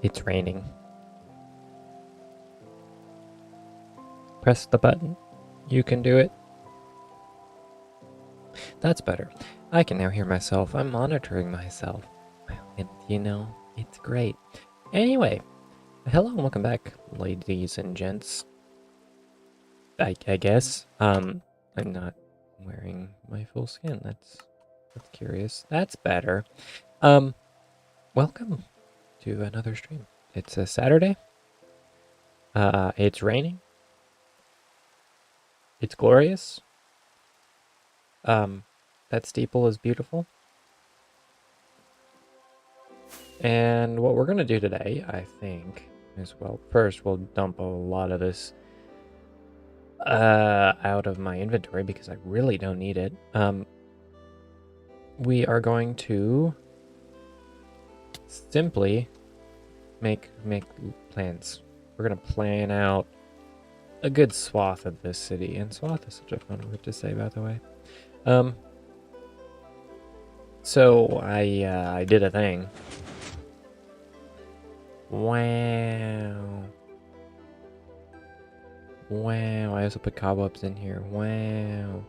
It's raining. Press the button. You can do it. That's better. I can now hear myself. I'm monitoring myself. And you know, it's great. Anyway, hello and welcome back, ladies and gents. I guess. I'm not wearing my full skin. That's curious. That's better. Welcome to another stream. It's a Saturday. It's raining. It's glorious. That steeple is beautiful. And what we're gonna do today, I think, is, well, first we'll dump a lot of this out of my inventory because I really don't need it. We are going to simply make plans. We're gonna plan out a good swath of this city, and swath is such a fun word to say, by the way. So I did a thing. Wow. Wow, I also put cobwebs in here. Wow.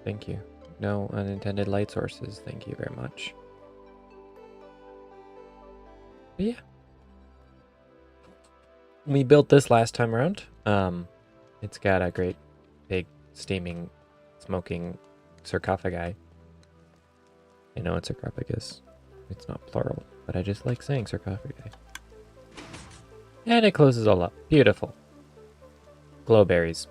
Thank you. No unintended light sources. Thank you very much. But yeah. We built this last time around. It's got a great big steaming, smoking sarcophagi. I know it's sarcophagus. It's not plural, but I just like saying sarcophagi. And it closes all up. Beautiful. Glowberries.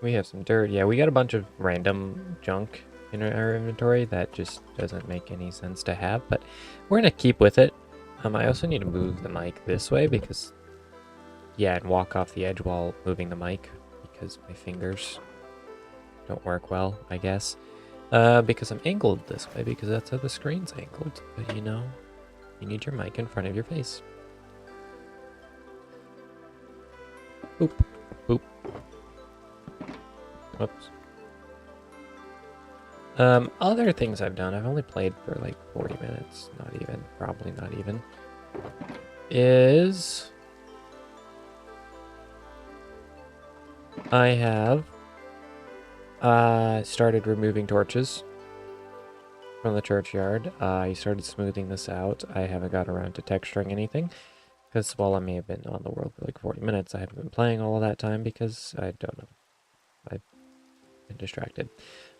We have some dirt. Yeah, we got a bunch of random junk in our inventory that just doesn't make any sense to have, but we're gonna keep with it. I also need to move the mic this way because, yeah, and walk off the edge while moving the mic because my fingers don't work well, I guess. Because I'm angled this way because that's how the screen's angled. But you know, you need your mic in front of your face. Boop, boop. Whoops. Other things I've done, I've only played for like 40 minutes, not even, probably not even, is I have started removing torches from the churchyard. I started smoothing this out. I haven't got around to texturing anything because while I may have been on the world for like 40 minutes, I haven't been playing all of that time because I don't know. I've been distracted.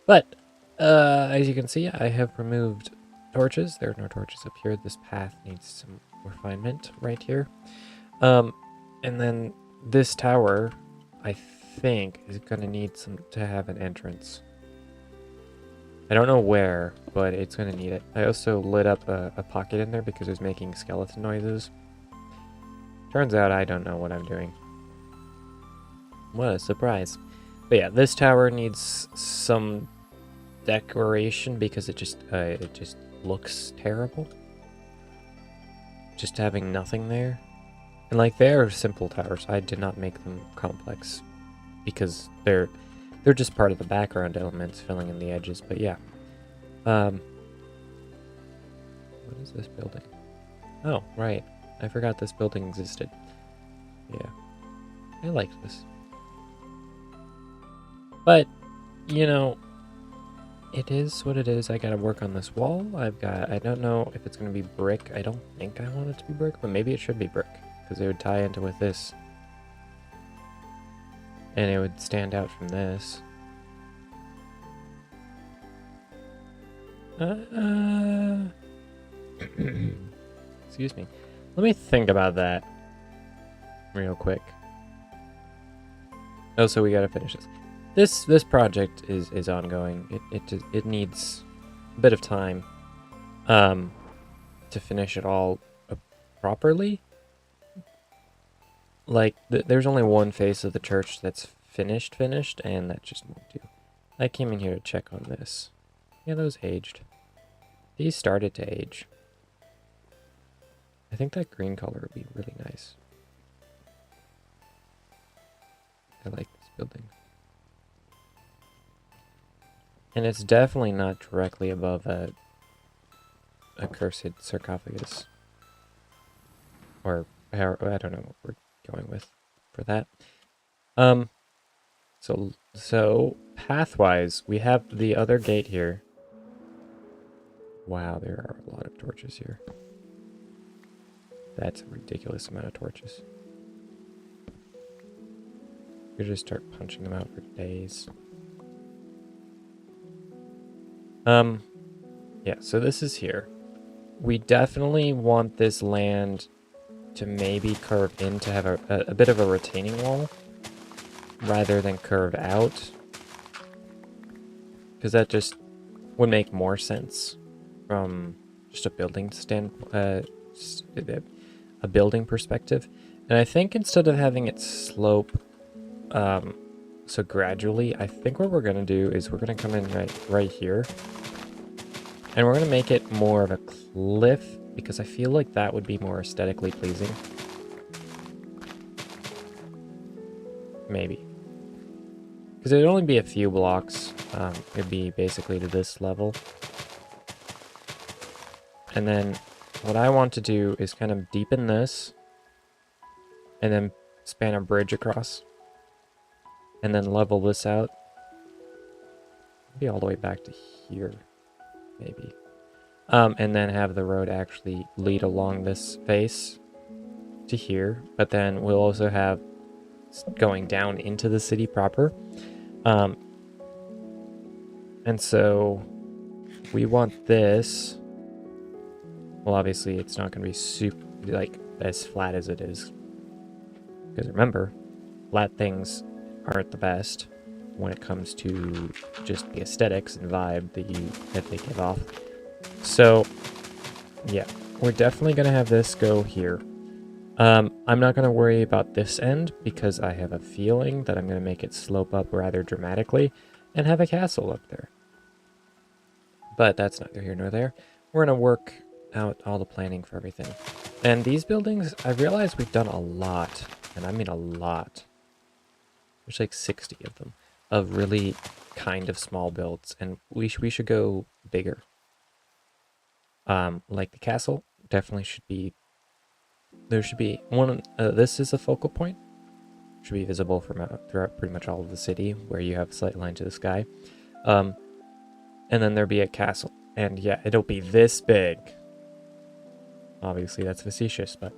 But as you can see, I have removed torches. There are no torches up here. This path needs some refinement right here. And then this tower, I think, is going to need to have an entrance. I don't know where, but it's going to need it. I also lit up a pocket in there because it was making skeleton noises. Turns out I don't know what I'm doing. What a surprise. But yeah, this tower needs some decoration because it just looks terrible. Just having nothing there. And like, they're simple towers. I did not make them complex because they're just part of the background elements filling in the edges. But yeah. What is this building? Oh, right. I forgot this building existed. Yeah. I like this. But, you know, it is what it is. I gotta work on this wall. I don't know if it's gonna be brick. I don't think I want it to be brick, but maybe it should be brick because it would tie into with this. And it would stand out from this. Excuse me. Let me think about that real quick. Oh, so we gotta finish this. This project is ongoing. It needs a bit of time to finish it all properly. Like, there's only one face of the church that's finished, and that just won't do. I came in here to check on this. Yeah, those aged. These started to age. I think that green color would be really nice. I like this building. And it's definitely not directly above a accursed sarcophagus. Or, I don't know what we're going with for that. So pathwise, we have the other gate here. Wow, there are a lot of torches here. That's a ridiculous amount of torches. We just start punching them out for days. Yeah, so this is here. We definitely want this land to maybe curve in to have a bit of a retaining wall rather than curve out, because that just would make more sense from just a building a building perspective. And I think instead of having it slope so gradually, I think what we're gonna do is we're gonna come in right here, and we're gonna make it more of a cliff, because I feel like that would be more aesthetically pleasing. Maybe. Because it'd only be a few blocks. It'd be basically to this level. And then what I want to do is kind of deepen this, and then span a bridge across, and then level this out. Maybe all the way back to here, maybe. And then have the road actually lead along this face to here. But then we'll also have going down into the city proper. And so we want this. Well, obviously it's not going to be super like as flat as it is, because remember, flat things aren't the best when it comes to just the aesthetics and vibe that they give off. So yeah, we're definitely going to have this go here. I'm not going to worry about this end, because I have a feeling that I'm going to make it slope up rather dramatically and have a castle up there. But that's neither here nor there. We're going to work out all the planning for everything. And these buildings, I realize we've done a lot, and I mean a lot. There's like 60 of them, of really kind of small builds, and we should go bigger. Like the castle definitely should be, there should be one, this is a focal point, should be visible from throughout pretty much all of the city, where you have a slight line to the sky. And then there'll be a castle, and yeah, it'll be this big. Obviously that's facetious, but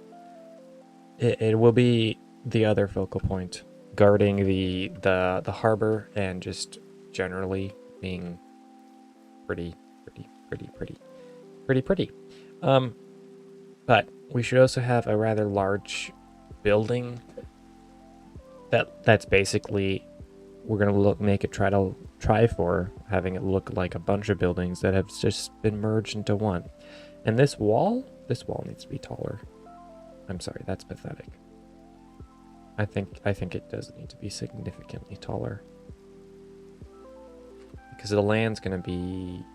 it will be the other focal point, guarding the harbor and just generally being pretty. But we should also have a rather large building that's basically, we're gonna try for having it look like a bunch of buildings that have just been merged into one. And this wall needs to be taller. I'm sorry, that's pathetic. I think it does need to be significantly taller, because the land's gonna be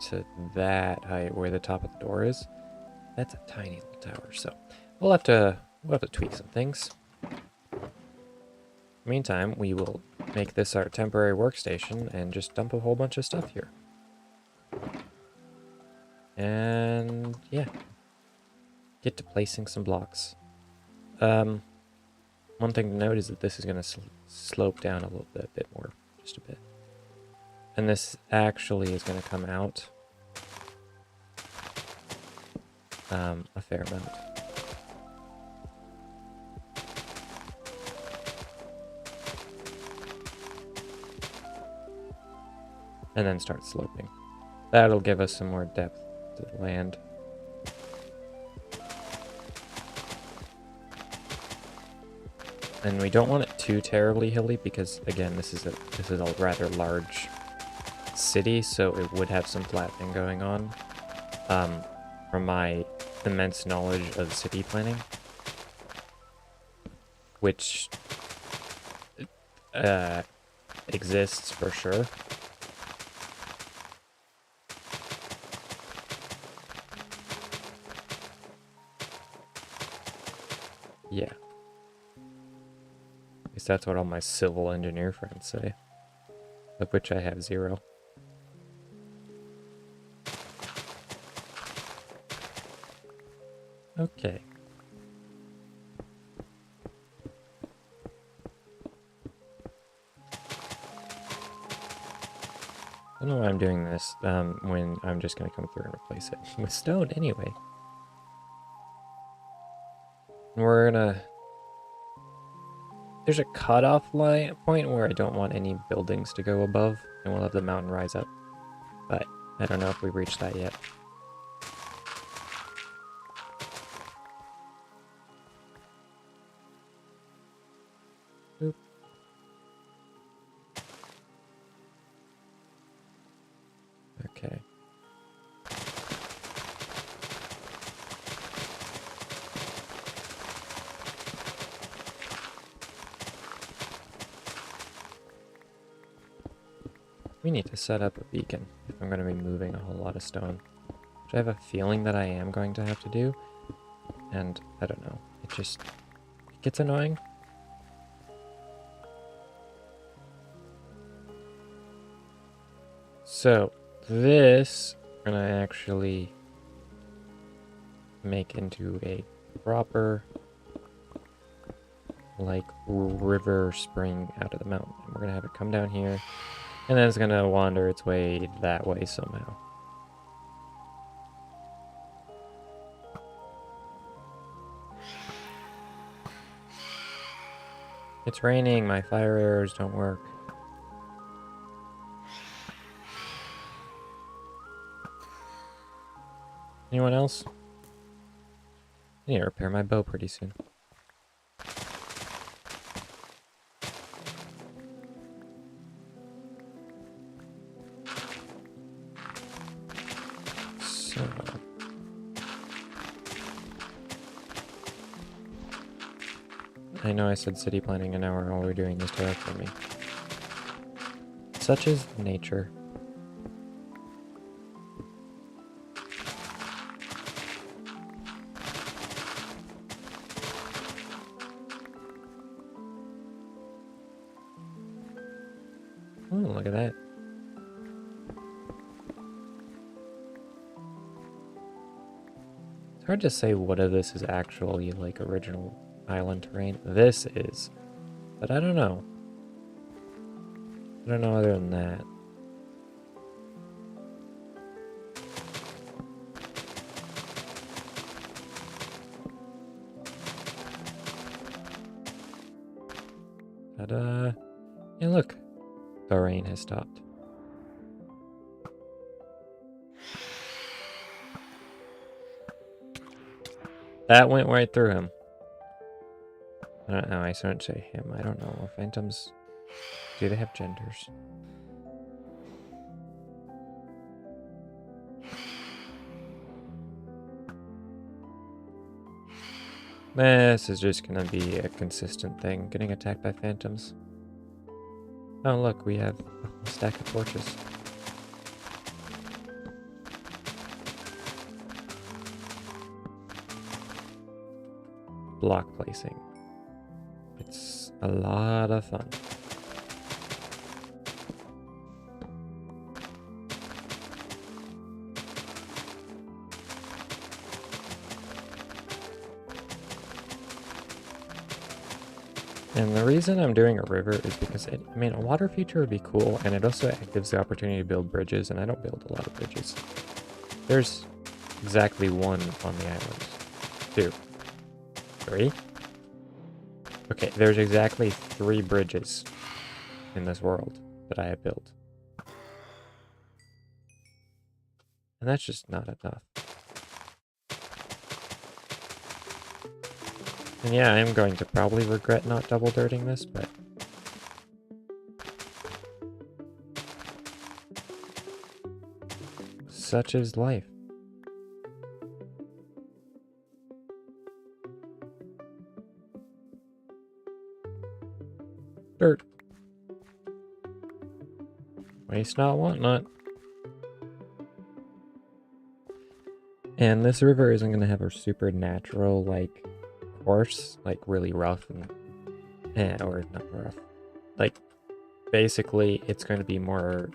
to that height where the top of the door is. That's a tiny little tower, so we'll have to tweak some things. Meantime, we will make this our temporary workstation and just dump a whole bunch of stuff here. And yeah, get to placing some blocks. One thing to note is that this is going to slope down a little bit more, just a bit. And this actually is going to come out a fair amount. And then start sloping. That'll give us some more depth to the land. And we don't want it too terribly hilly, because again, this is a rather large city, so it would have some flattening going on. From my immense knowledge of city planning, which exists for sure. Yeah. At least that's what all my civil engineer friends say, of which I have 0. Okay. I don't know why I'm doing this when I'm just going to come through and replace it with stone anyway. And we're going to... There's a cutoff line point where I don't want any buildings to go above, and we'll have the mountain rise up. But I don't know if we've reached that yet. Oop. Okay. We need to set up a beacon if I'm going to be moving a whole lot of stone. Which I have a feeling that I am going to have to do. And I don't know. It gets annoying. So this we're going to actually make into a proper like river spring out of the mountain. And we're going to have it come down here. And then it's going to wander its way that way somehow. It's raining. My fire arrows don't work. Anyone else? I need to repair my bow pretty soon. So... I know I said city planning and now all we're doing is terraforming. Such is nature. Oh, look at that. It's hard to say what of this is actually like original island terrain. This is, but I don't know. I don't know other than that. Ta-da! Yeah, look. The rain has stopped. That went right through him. I don't know, I shouldn't say him. I don't know. Phantoms, do they have genders? This is just gonna be a consistent thing, getting attacked by phantoms. Oh look, we have a stack of torches. Block placing. It's a lot of fun. And the reason I'm doing a river is because a water feature would be cool, and it also gives the opportunity to build bridges, and I don't build a lot of bridges. There's exactly one on the island. 2. 3? Okay, there's exactly 3 bridges in this world that I have built. And that's just not enough. And yeah, I am going to probably regret not double dirting this, but... such is life. Dirt. Waste not, want not. And this river isn't going to have a supernatural, like, course, like really rough and... or not rough. Like, basically, it's going to be more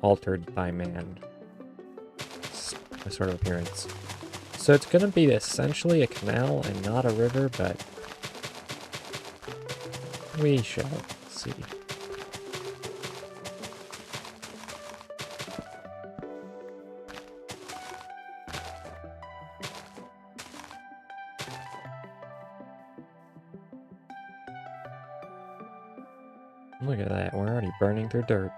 altered by man. A sort of appearance. So it's gonna be essentially a canal and not a river, but we shall see. Look at that, we're already burning through dirt.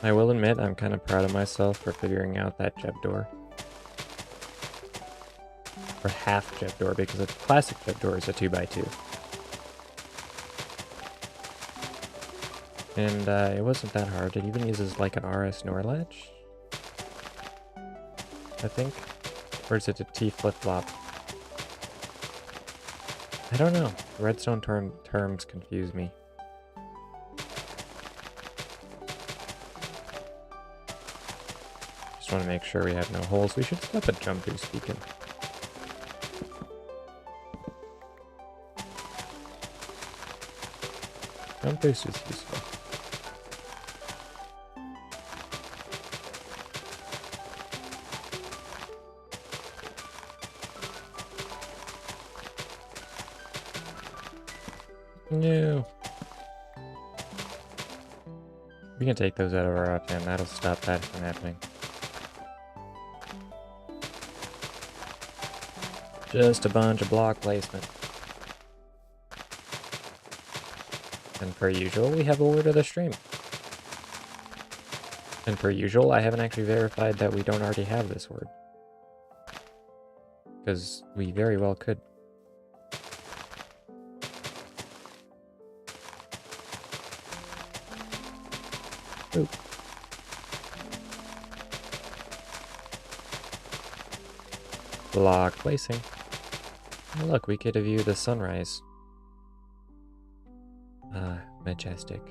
I will admit, I'm kind of proud of myself for figuring out that jet door. Or half jet door, because a classic jet door is a 2x2. And it wasn't that hard. It even uses like an RS NOR latch, I think. Or is it a T flip-flop? I don't know. Redstone terms confuse me. Just want to make sure we have no holes. We should stop a jump boost beacon. Jump boost is useful. No. We can take those out of our offhand. That'll stop that from happening. Just a bunch of block placement. And per usual, we have a word of the stream. And per usual, I haven't actually verified that we don't already have this word. Because we very well could. Ooh. Block placing. Oh, look, we get to view the sunrise. Ah, majestic.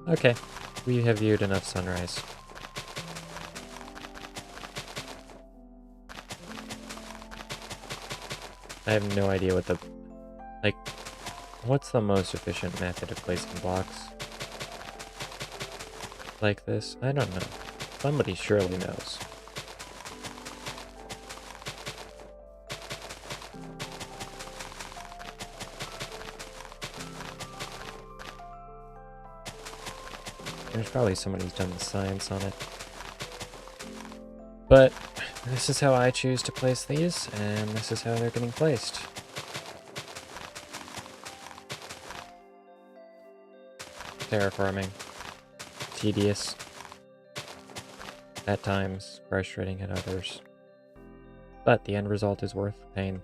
Okay, we have viewed enough sunrise. I have no idea what the... Like, what's the most efficient method of placing blocks? Like this? I don't know. Somebody surely knows. There's probably somebody who's done the science on it. But this is how I choose to place these, and this is how they're getting placed. Terraforming. Tedious. At times, frustrating at others. But the end result is worth the pain.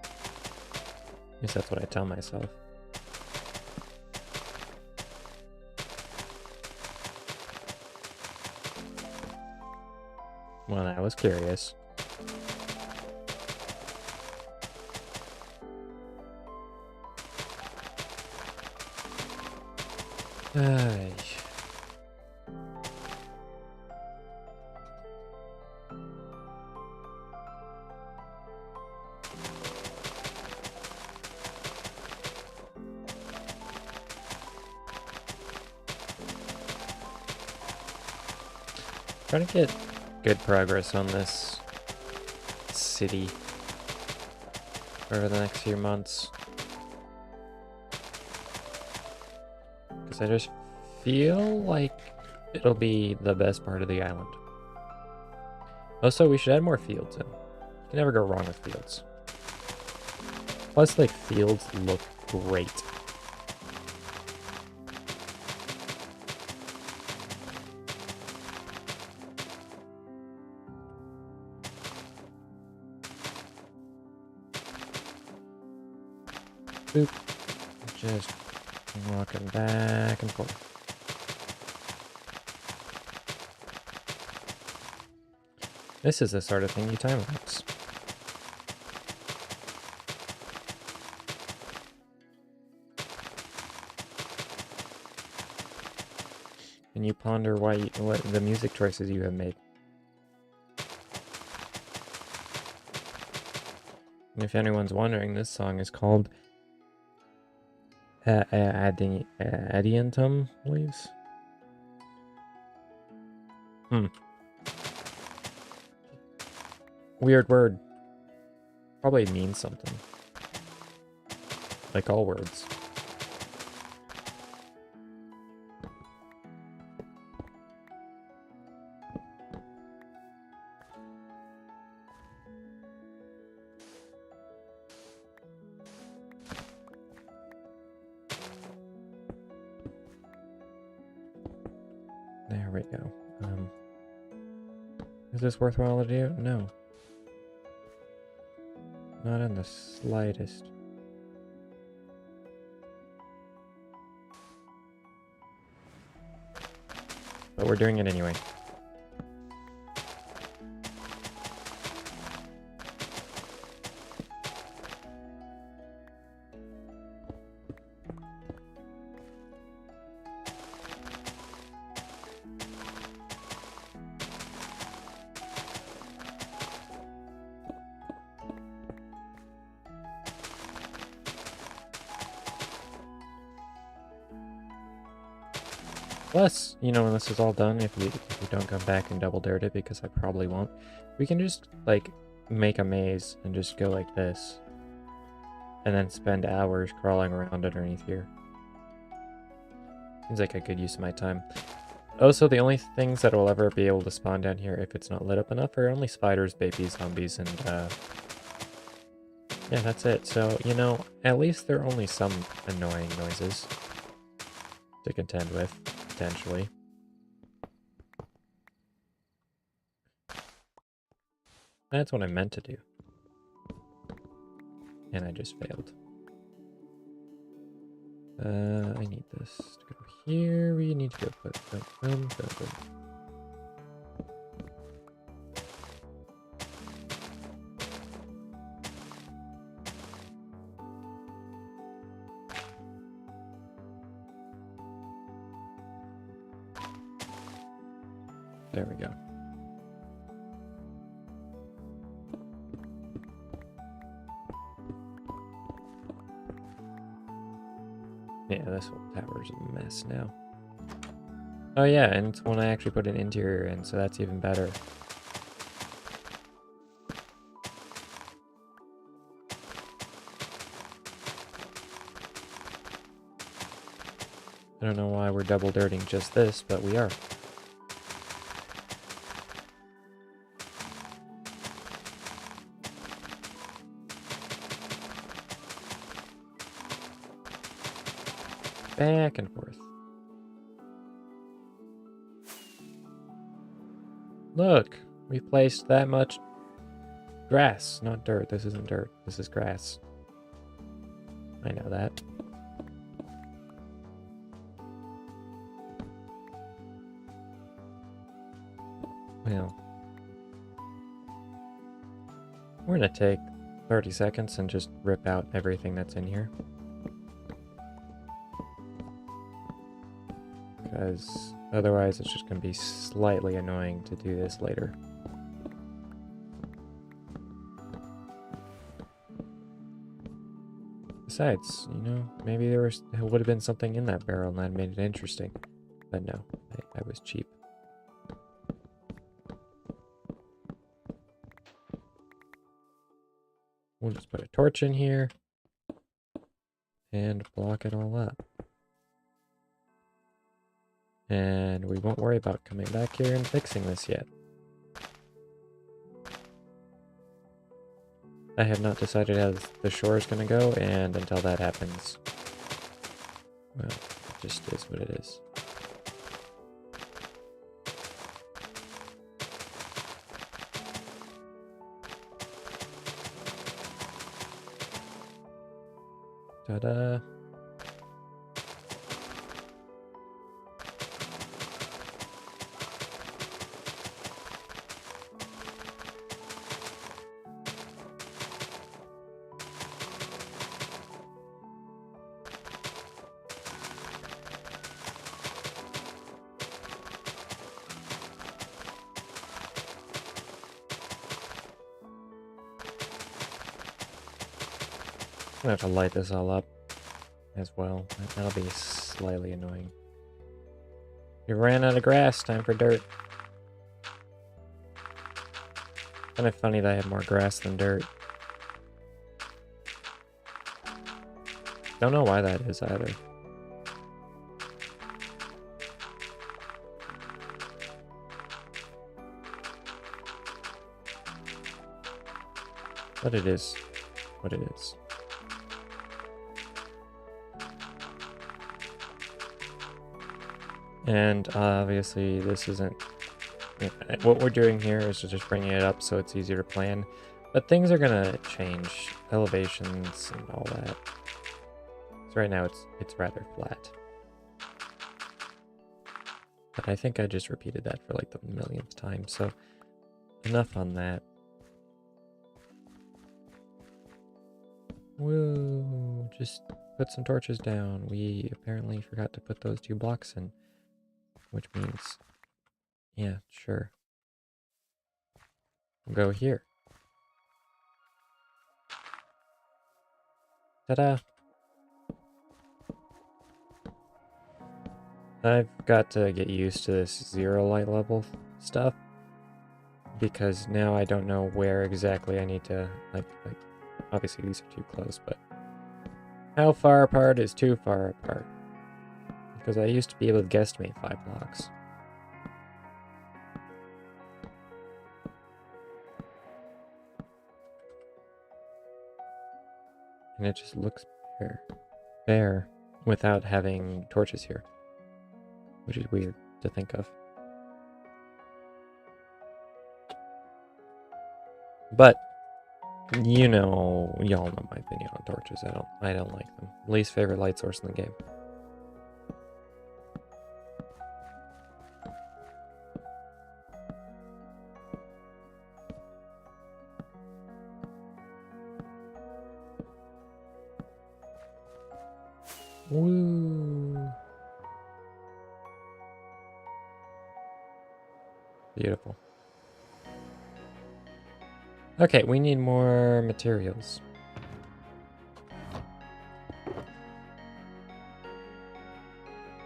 At least that's what I tell myself. Well, I was curious. Ay. Trying to get good progress on this city over the next few months. Because I just feel like it'll be the best part of the island. Also, we should add more fields in. You can never go wrong with fields. Plus, like, fields look great. Boop. Just walking back and forth. This is the sort of thing you time-lapse. And you ponder what the music choices you have made. And if anyone's wondering, this song is called Adiantum leaves? Weird word. Probably means something. Like all words. There we go. Is this worthwhile to do? No. Not in the slightest. But we're doing it anyway. Plus, you know, when this is all done, if we don't come back and double dirt it, because I probably won't, we can just, like, make a maze and just go like this. And then spend hours crawling around underneath here. Seems like a good use of my time. Also, the only things that will ever be able to spawn down here if it's not lit up enough are only spiders, babies, zombies, and, yeah, that's it. So, you know, at least there are only some annoying noises to contend with, potentially. That's what I meant to do. And I just failed. I need this to go here. We need to go put boom. There we go. Yeah, this whole tower's a mess now. Oh yeah, and it's when I actually put an interior in, so that's even better. I don't know why we're double dirting just this, but we are. Back and forth. Look, we placed that much grass, not dirt. This isn't dirt. This is grass. I know that. Well, we're gonna take 30 seconds and just rip out everything that's in here. Because otherwise it's just going to be slightly annoying to do this later. Besides, you know, maybe there would have been something in that barrel and that made it interesting. But no, I was cheap. We'll just put a torch in here and block it all up. And we won't worry about coming back here and fixing this yet. I have not decided how the shore is going to go, and until that happens, well, it just is what it is. Ta-da! I'm gonna have to light this all up as well. That'll be slightly annoying. We ran out of grass. Time for dirt. Kind of funny that I have more grass than dirt. Don't know why that is either. But it is what it is. And obviously this isn't... What we're doing here is just bringing it up so it's easier to plan. But things are gonna change. Elevations and all that. So right now it's rather flat. But I think I just repeated that for like the millionth time, so enough on that. Woo! Just put some torches down. We apparently forgot to put those 2 blocks in. Which means... yeah, sure. We'll go here. Ta-da! I've got to get used to this 0 light level stuff. Because now I don't know where exactly I need to... like obviously these are too close, but... how far apart is too far apart? Because I used to be able to guesstimate 5 blocks. And it just looks bare without having torches here. Which is weird to think of. But you know, y'all know my opinion on torches. I don't like them. Least favorite light source in the game. Woo! Beautiful. Okay, we need more materials.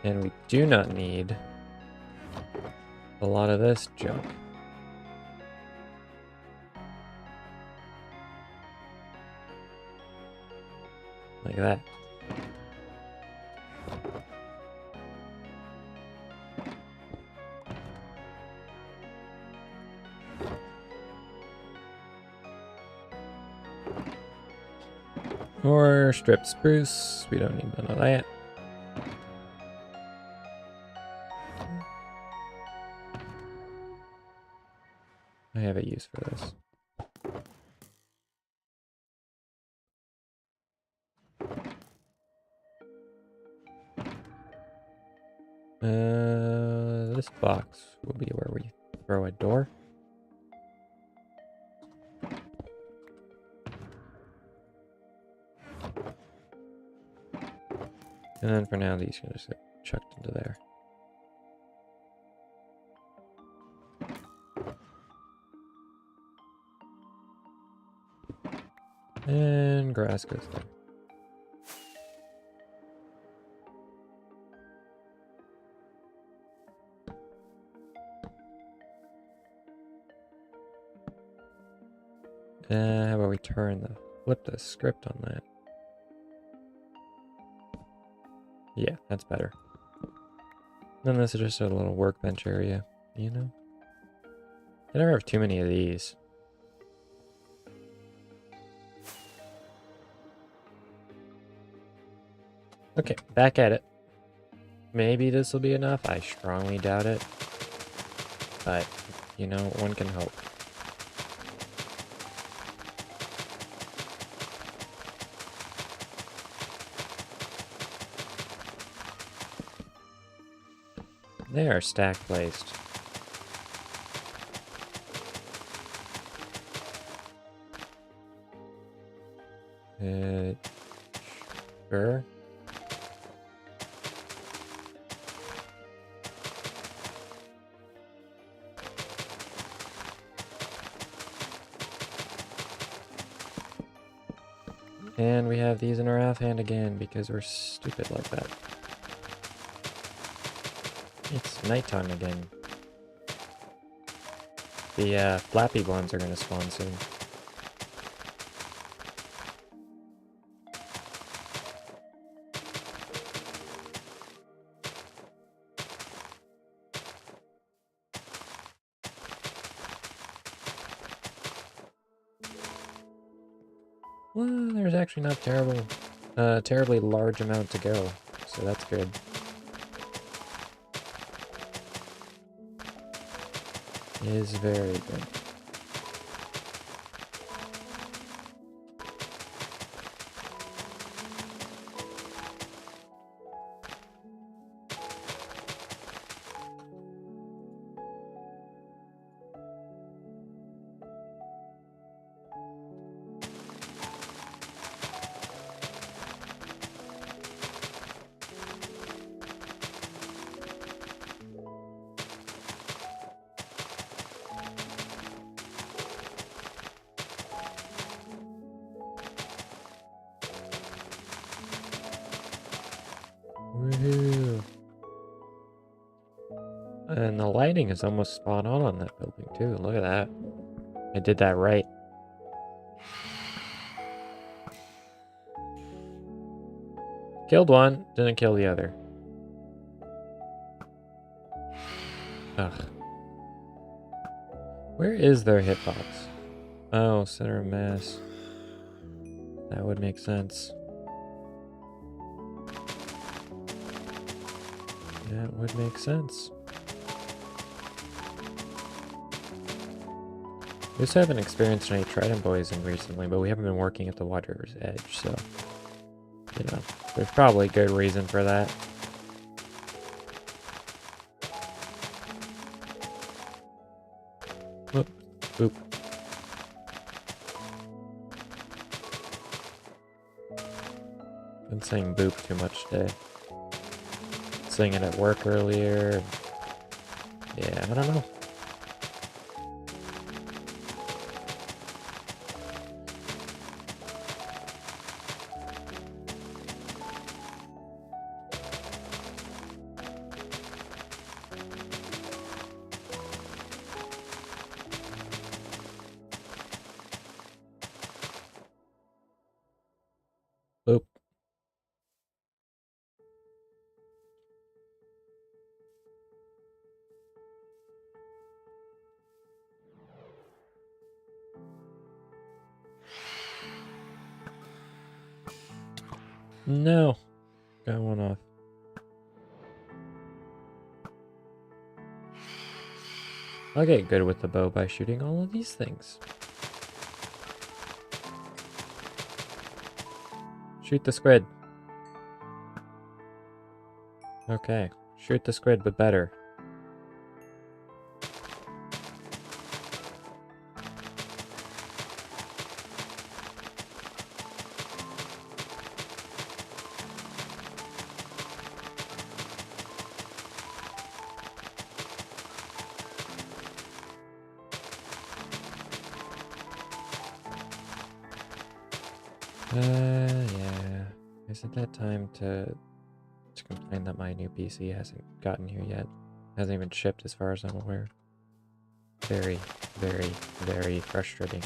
And we do not need a lot of this junk. Like that. Or stripped spruce. We don't need none of that. I have a use for this. This box will be where we throw a door. And then for now, these can just get chucked into there. And grass goes there. How about we flip the script on that? Yeah, that's better. Then this is just a little workbench area, you know? I never have too many of these. Okay, back at it. Maybe this will be enough. I strongly doubt it. But, you know, one can hope. They are stack placed. Sure. And we have these in our offhand again because we're stupid like that. It's nighttime again. The flappy ones are going to spawn soon. Well, there's actually not terribly large amount to go, so that's good. It is very good. Woohoo! And the lighting is almost spot on that building too. Look at that. I did that right. Killed one, didn't kill the other. Ugh. Where is their hitbox? Oh, center of mass. That would make sense. That would make sense. We just haven't experienced any Trident poison recently, but we haven't been working at the water's edge, so... You know, there's probably a good reason for that. Whoop. Boop. Been saying boop too much today. Saying it at work earlier. Yeah, I don't know. Boop. No. Got one off. I'll get good with the bow by shooting all of these things. Shoot the squid. Okay. Shoot the squid, but better. Yeah. Is it that time to complain that my new PC hasn't gotten here yet? Hasn't even shipped as far as I'm aware. Very, very, very frustrating.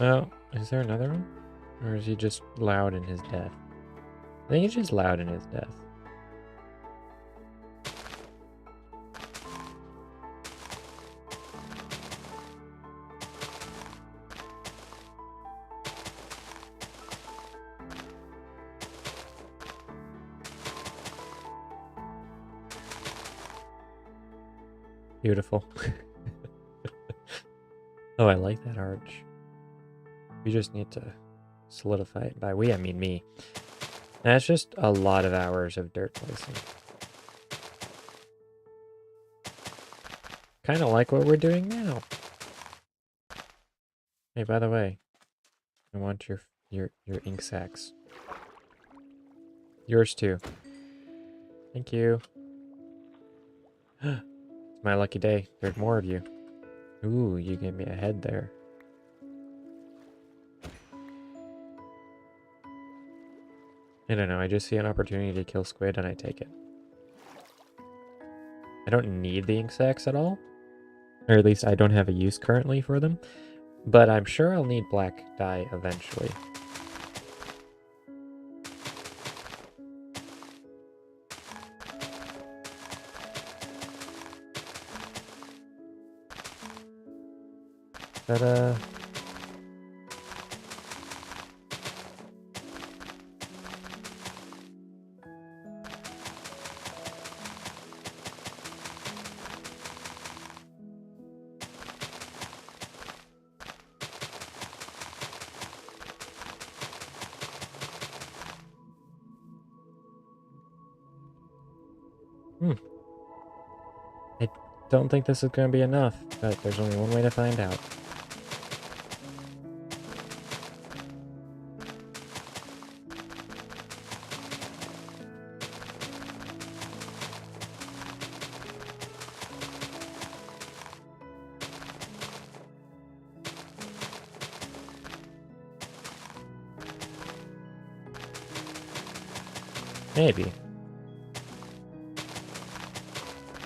Oh, is there another one? Or is he just loud in his death? I think he's just loud in his death. Beautiful. Oh, I like that arch. We just need to solidify it. By we, I mean me. That's just a lot of hours of dirt placing. Kind of like what we're doing now. Hey, by the way, I want your ink sacs. Yours too. Thank you. It's my lucky day. There's more of you. Ooh, you gave me a head there. I don't know, I just see an opportunity to kill squid and I take it. I don't need the ink sacs at all. Or at least I don't have a use currently for them. But I'm sure I'll need black dye eventually. Ta-da! I don't think this is going to be enough, but there's only one way to find out. Maybe.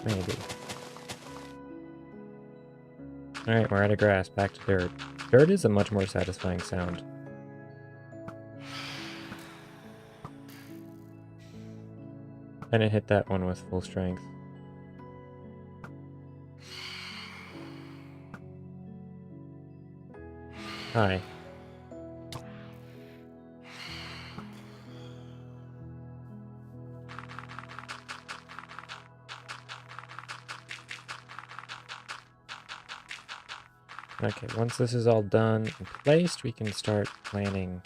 Maybe. Alright, we're out of grass. Back to dirt. Dirt is a much more satisfying sound. And it hit that one with full strength. Hi. Okay, once this is all done and placed, we can start planning.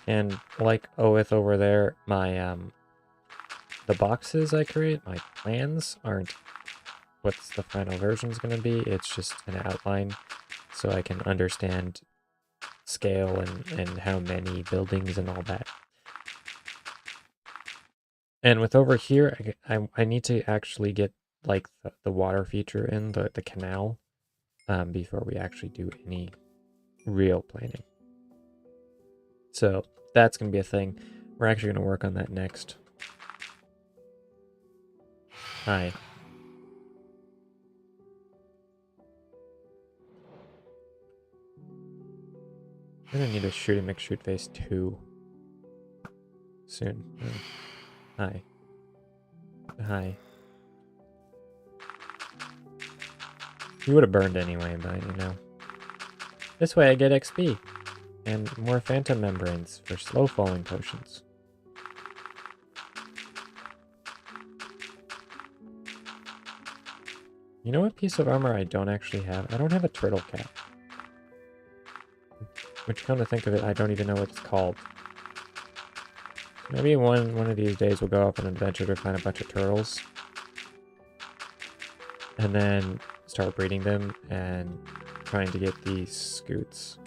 And like Oeth over there, my the boxes I create, my plans aren't what's the final version's gonna be. It's just an outline so I can understand scale and how many buildings and all that. And with over here, I need to actually get like the water feature in the canal before we actually do any real planning. So that's going to be a thing. We're actually going to work on that next. Hi. I'm going to need a shoot and mix shoot phase 2 soon. Hi. Hi. You would have burned anyway, but you know. This way I get XP and more phantom membranes for slow falling potions. You know what piece of armor I don't actually have? I don't have a turtle cap. Which, come to think of it, I don't even know what it's called. Maybe one of these days we'll go off on an adventure to find a bunch of turtles. And then start breeding them and trying to get these scoots.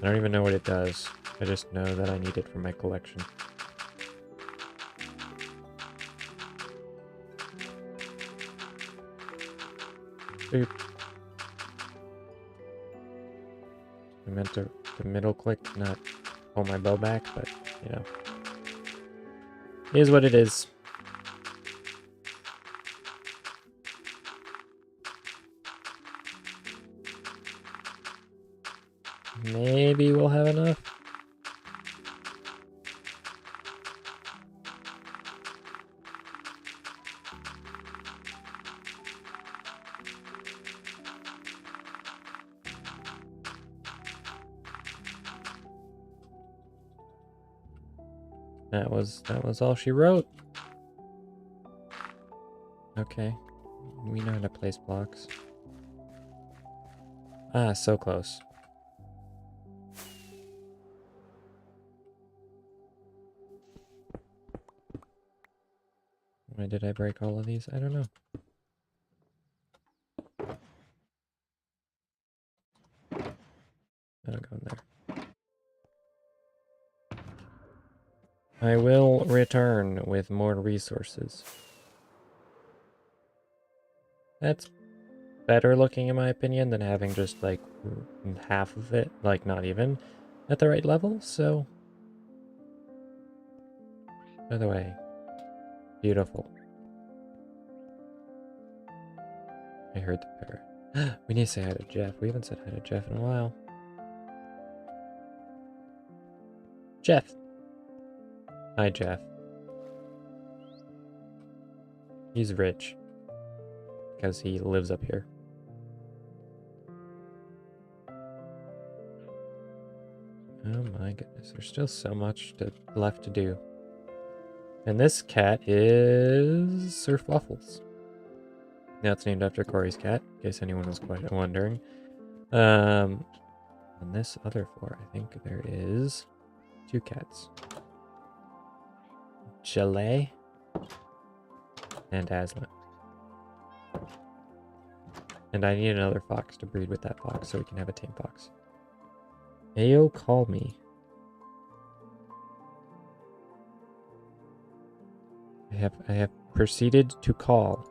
I don't even know what it does. I just know that I need it for my collection. Boop. I meant to middle click, not pull my bow back, but you know. It is what it is. Maybe we'll have enough. That was all she wrote. Okay. We know how to place blocks. Ah, so close. Why did I break all of these? I don't know. I don't go in there. I will return with more resources. That's better looking in my opinion than having just like half of it, like not even at the right level, so... By the way, beautiful. I heard the parrot. We need to say hi to Jeff. We haven't said hi to Jeff in a while. Jeff! Hi, Jeff. He's rich. Because he lives up here. Oh my goodness, there's still so much left to do. And this cat is Sir Fluffles. Now it's named after Corey's cat, in case anyone was quite wondering. On this other floor, I think there is 2 cats. Chalet and Aslan. And I need another fox to breed with that fox so we can have a tame fox. Ayo, call me. I have proceeded to call.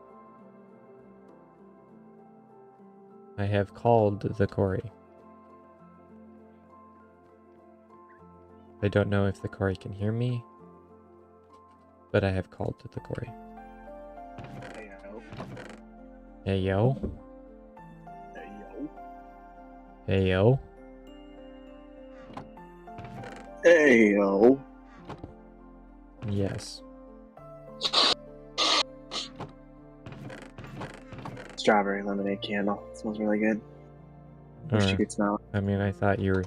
I have called the Cory. I don't know if the Cory can hear me, but I have called to the Cory. Hey yo. Hey yo. Hey yo. Hey yo. Yes. Strawberry lemonade candle. It smells really good. Wish you could smell it. I mean, I thought you were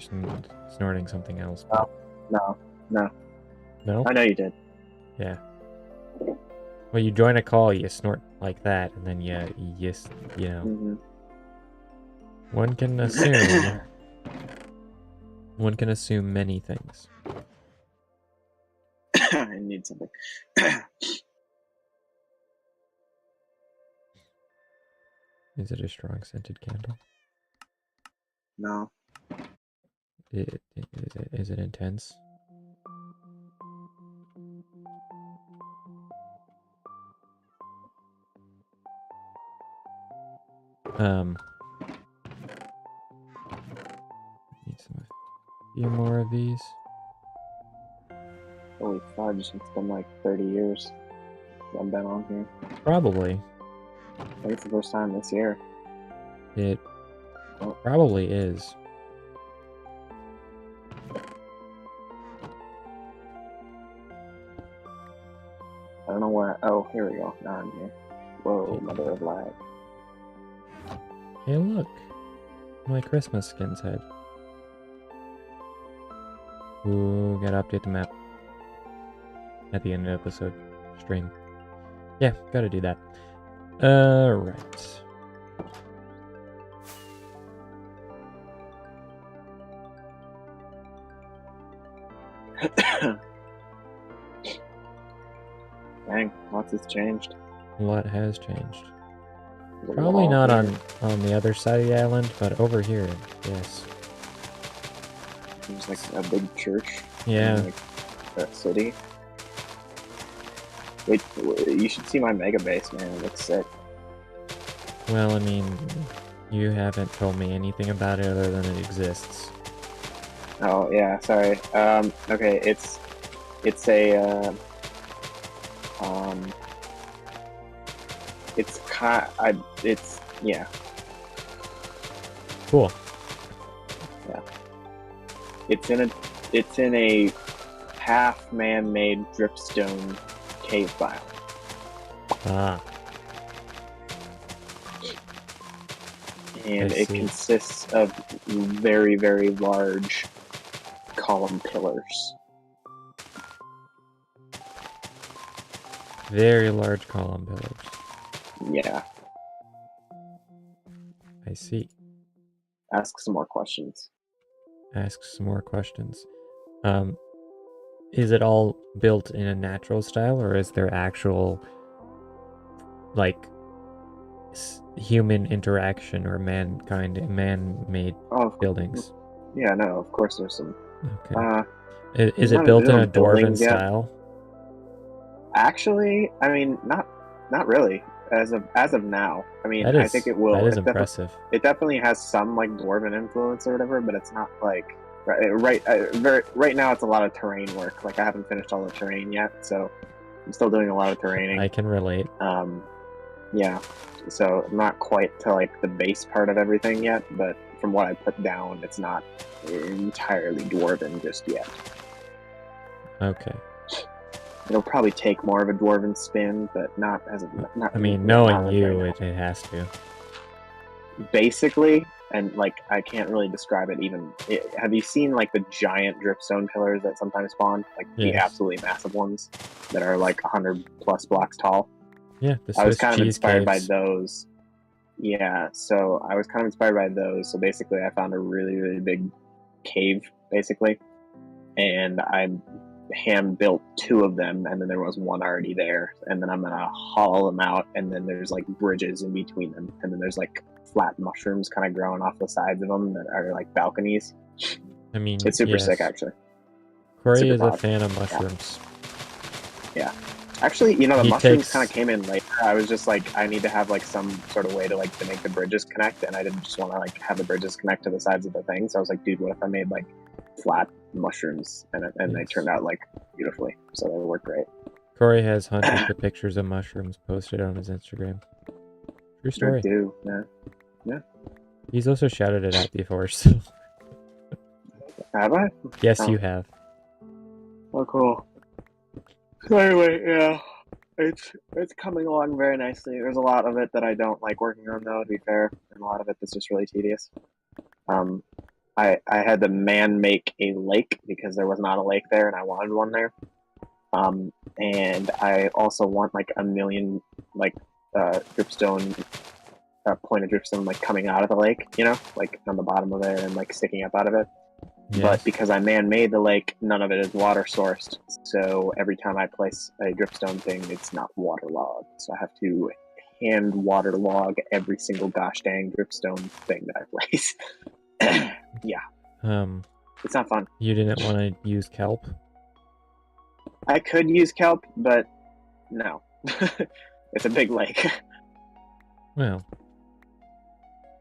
snorting something else. No. No? I know you did. Yeah. Well, you join a call, you snort like that, and then you know. Mm-hmm. One can assume. One can assume many things. I need something. Is it a strong scented candle? No. Is it intense? Need a few more of these. Holy fudge, it's been like 30 years since I've been on here. Probably. I think it's the first time this year. It probably is. I don't know where. Oh, here we go. Now I'm here. Whoa, mother of lag. Hey, look. My Christmas skin's head. Ooh, gotta update the map. At the end of the episode stream. Yeah, gotta do that. Right. Dang, lots has changed. What has changed? There's a Probably wall not here. on the other side of the island, but over here, yes. There's like a big church. Yeah. In, like, that city. Wait, you should see my mega base, man. It looks sick. Well, I mean, you haven't told me anything about it other than it exists. Oh yeah, sorry. Okay, it's a it's yeah. Cool. Yeah. It's in a half man-made dripstone cave biome. Ah. And I it see. consists of very, very large column pillars. Very large column pillars. Yeah. I see. Ask some more questions. Ask some more questions. Is it all built in a natural style, or is there actual, like, human interaction or man-made buildings? Yeah, no, of course there's some. Okay. Is I'm it not built in a doing dwarven buildings yet. style? Actually, I mean, not really. As of now, I mean, That I think is it will. that is impressive. It definitely has some like dwarven influence or whatever, but it's not like right now. It's a lot of terrain work. Like I haven't finished all the terrain yet, so I'm still doing a lot of terraining. I can relate. Yeah, so not quite to like the base part of everything yet, but from what I put down, it's not entirely dwarven just yet. Okay. It'll probably take more of a dwarven spin, but not as a, not. I mean, yeah, knowing not right you, now. it has to. Basically, and like I can't really describe it even. Have you seen like the giant dripstone pillars that sometimes spawn, like the Yes. absolutely massive ones that are like 100+ blocks tall? Yeah, the I was Swiss kind of cheese inspired by caves. those. Yeah, so I was kind of inspired by those. So basically, I found a really, really big cave, basically, and I hand built 2 of them, and then there was one already there, and then I'm gonna hollow them out, and then there's like bridges in between them, and then there's like flat mushrooms kind of growing off the sides of them that are like balconies. I mean, It's super yes. sick, actually. Corey Super is a cloud. fan of mushrooms. Yeah. Actually, the He mushrooms takes- kind of came in later. I was just like, I need to have like some sort of way to like to make the bridges connect, and I didn't just want to like have the bridges connect to the sides of the thing. So I was like, dude, what if I made like flat mushrooms, and they Yes. turned out like beautifully, so they work great. Corey has hunted for pictures of mushrooms posted on his Instagram. True story. I do, yeah. He's also shouted it out before, so Have I? yes, Oh. you have. Oh, cool. So anyway, yeah, it's coming along very nicely. There's a lot of it that I don't like working on, though, to be fair, and a lot of it that's just really tedious. I had to man-make a lake because there was not a lake there, and I wanted one there. And I also want like a million like dripstone, point of dripstone like coming out of the lake, like on the bottom of it and like sticking up out of it. Yes. But because I man-made the lake, none of it is water sourced. So every time I place a dripstone thing, it's not waterlogged. So I have to hand waterlog every single gosh dang dripstone thing that I place. Yeah, it's not fun. You didn't want to use kelp? I could use kelp, but no. It's a big lake. Well,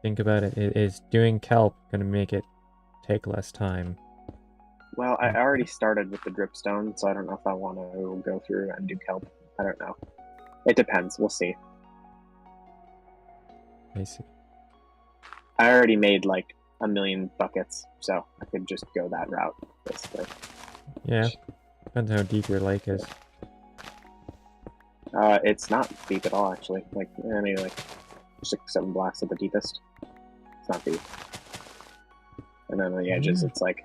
think about it. Is doing kelp going to make it take less time? Well, I already started with the dripstone, so I don't know if I want to go through and do kelp. I don't know. It depends. We'll see. I see. I already made like a million buckets, so I could just go that route, basically. Yeah, depends how deep your lake is. It's not deep at all, actually. Like, maybe like 6-7 blocks at the deepest. It's not deep. And then on the edges, it's like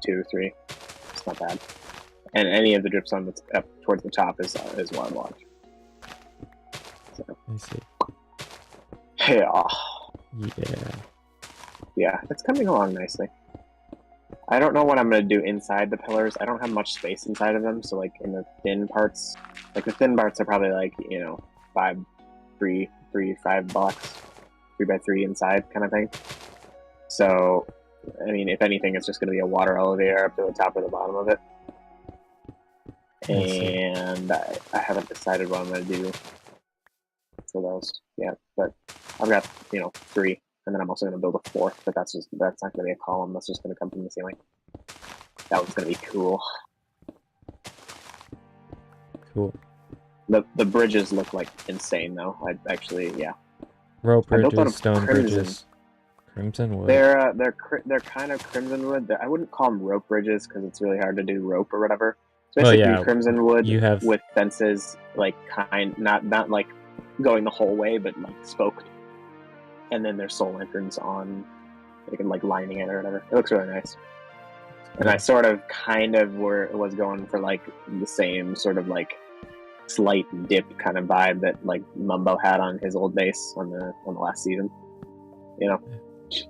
2, 3. It's not bad. And any of the dripstone that's up towards the top is waterlogged. So. I see. Yeah, it's coming along nicely. I don't know what I'm going to do inside the pillars. I don't have much space inside of them, so like in the thin parts, like the thin parts are probably like 5 blocks, 3x3 inside kind of thing. So, I mean, if anything, it's just going to be a water elevator up to the top or the bottom of it. And I haven't decided what I'm going to do for those yet, but I've got 3. And then I'm also going to build a 4th, but that's not going to be a column. That's just going to come from the ceiling. That one's going to be cool. Cool. The bridges look like insane, though. I actually, yeah. Rope I built out bridges, of stone crimson. bridges, crimson wood. They're kind of crimson wood. I wouldn't call them rope bridges because it's really hard to do rope or whatever. It's basically crimson wood with fences, like not like going the whole way, but like spoked. And then there's soul lanterns on, like lining it or whatever. It looks really nice. And I sort of was going for like the same sort of like slight dip kind of vibe that like Mumbo had on his old base on the last season.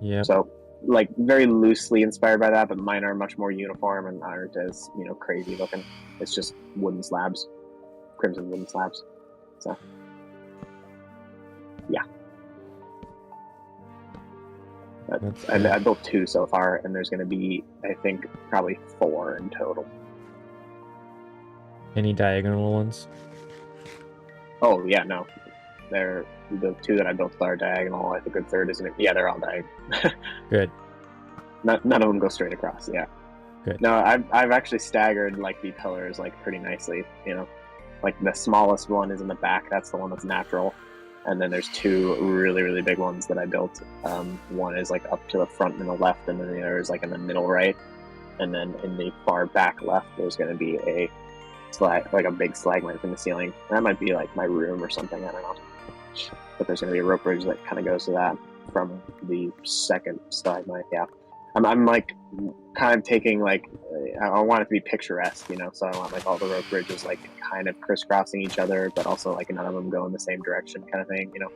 Yeah. So like very loosely inspired by that, but mine are much more uniform and aren't as crazy looking. It's just wooden slabs, crimson wooden slabs. So yeah. That's I good. built 2 so far, and there's going to be, I think, probably 4 in total. Any diagonal ones? Oh yeah, no, they're the 2 that I built are diagonal. I think the third isn't. Yeah, they're all diagonal. Good. None of them go straight across. Yeah. Good. No, I've actually staggered like the pillars like pretty nicely. You know, like the smallest one is in the back. That's the one that's natural. And then there's 2 really big ones that I built. One is like up to the front and the left, and then the other is like in the middle right. And then in the far back left, there's going to be a slag, like a big stalagmite from the ceiling. That might be like my room or something. I don't know. But there's going to be a rope bridge that kind of goes to that from the second stalagmite. Yeah, I'm like kind of taking like I want it to be picturesque, you know. So I want like all the rope bridges like kind of crisscrossing each other, but also like none of them go in the same direction, kind of thing, you know.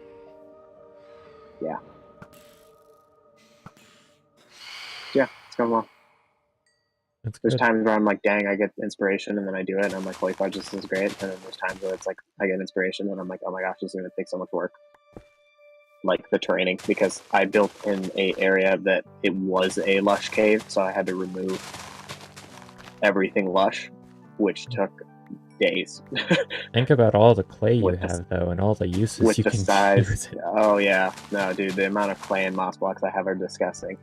Yeah. Yeah, it's going well. That's There's good. times where I'm like, dang, I get inspiration, and then I do it, and I'm like, holy fudge, this is great. And then there's times where it's like, I get inspiration, and I'm like, oh my gosh, this is gonna take so much work. Like the training, because I built in a area that it was a lush cave, so I had to remove everything lush, which took days. Think about all the clay you with the have, though, and all the uses with you the can size. use it. Oh yeah, no, dude, the amount of clay and moss blocks I have are disgusting.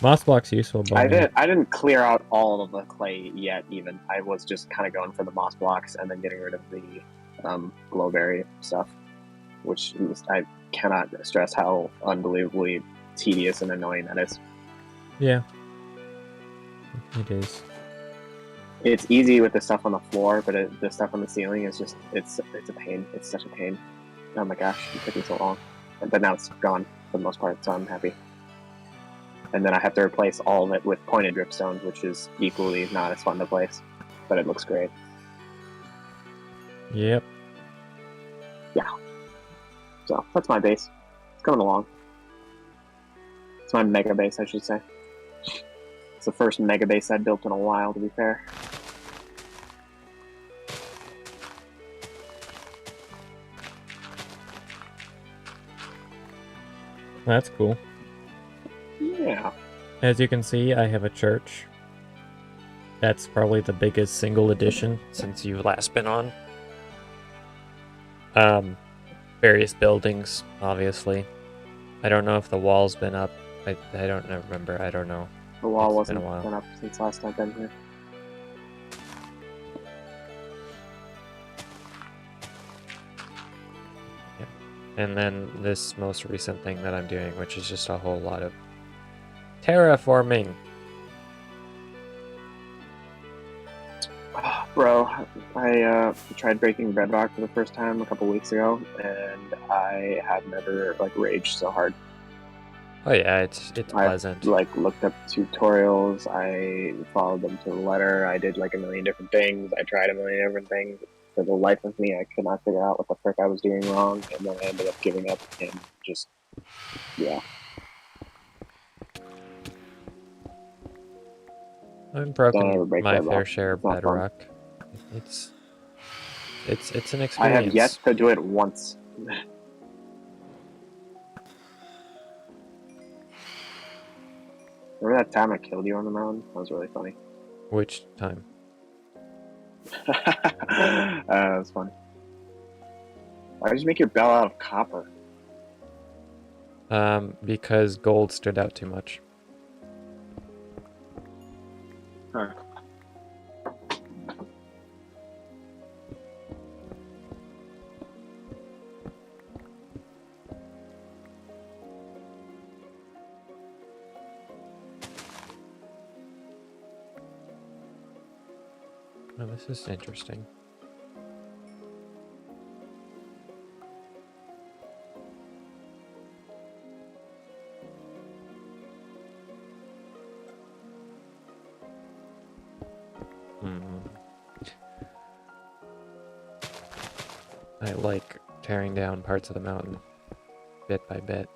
Moss block's useful, but I didn't clear out all of the clay yet. Even I was just kind of going for the moss blocks and then getting rid of the glowberry stuff, which I cannot stress how unbelievably tedious and annoying that is. yeah, it is. It's easy with the stuff on the floor, but the stuff on the ceiling is just it's a pain. It's such a pain. Oh my gosh, it took me so long, but now it's gone for the most part, so I'm happy. And then I have to replace all of it with pointed dripstones, which is equally not as fun to place, but it looks great. Yep. Yeah. So that's my base. It's coming along. It's my mega base, I should say. It's the first mega base I've built in a while, to be fair. That's cool. Yeah. As you can see, I have a church. That's probably the biggest single addition since you've last been on. Various buildings, obviously. I don't know if the wall's been up. I don't remember. I don't know. The wall It's been a wasn't while. been up since last I've been here. Yeah. And then this most recent thing that I'm doing, which is just a whole lot of terraforming. Bro, I tried breaking bedrock for the first time a couple weeks ago, and I have never like raged so hard. Oh yeah, it's I've pleasant. like looked up tutorials. I followed them to the letter. I did like a million different things. I tried a million different things. For the life of me, I could not figure out what the frick I was doing wrong, and then I ended up giving up and just yeah. I've Don't broken ever break my fair bedrock. share It's of not fun. bedrock. It's an I have yet experience. to do it once. Remember that time I killed you on the mountain? That was really funny. Which time? That was funny. Why did you make your bell out of copper? Because gold stood out too much. Huh. Oh, this is interesting. I like tearing down parts of the mountain, bit by bit.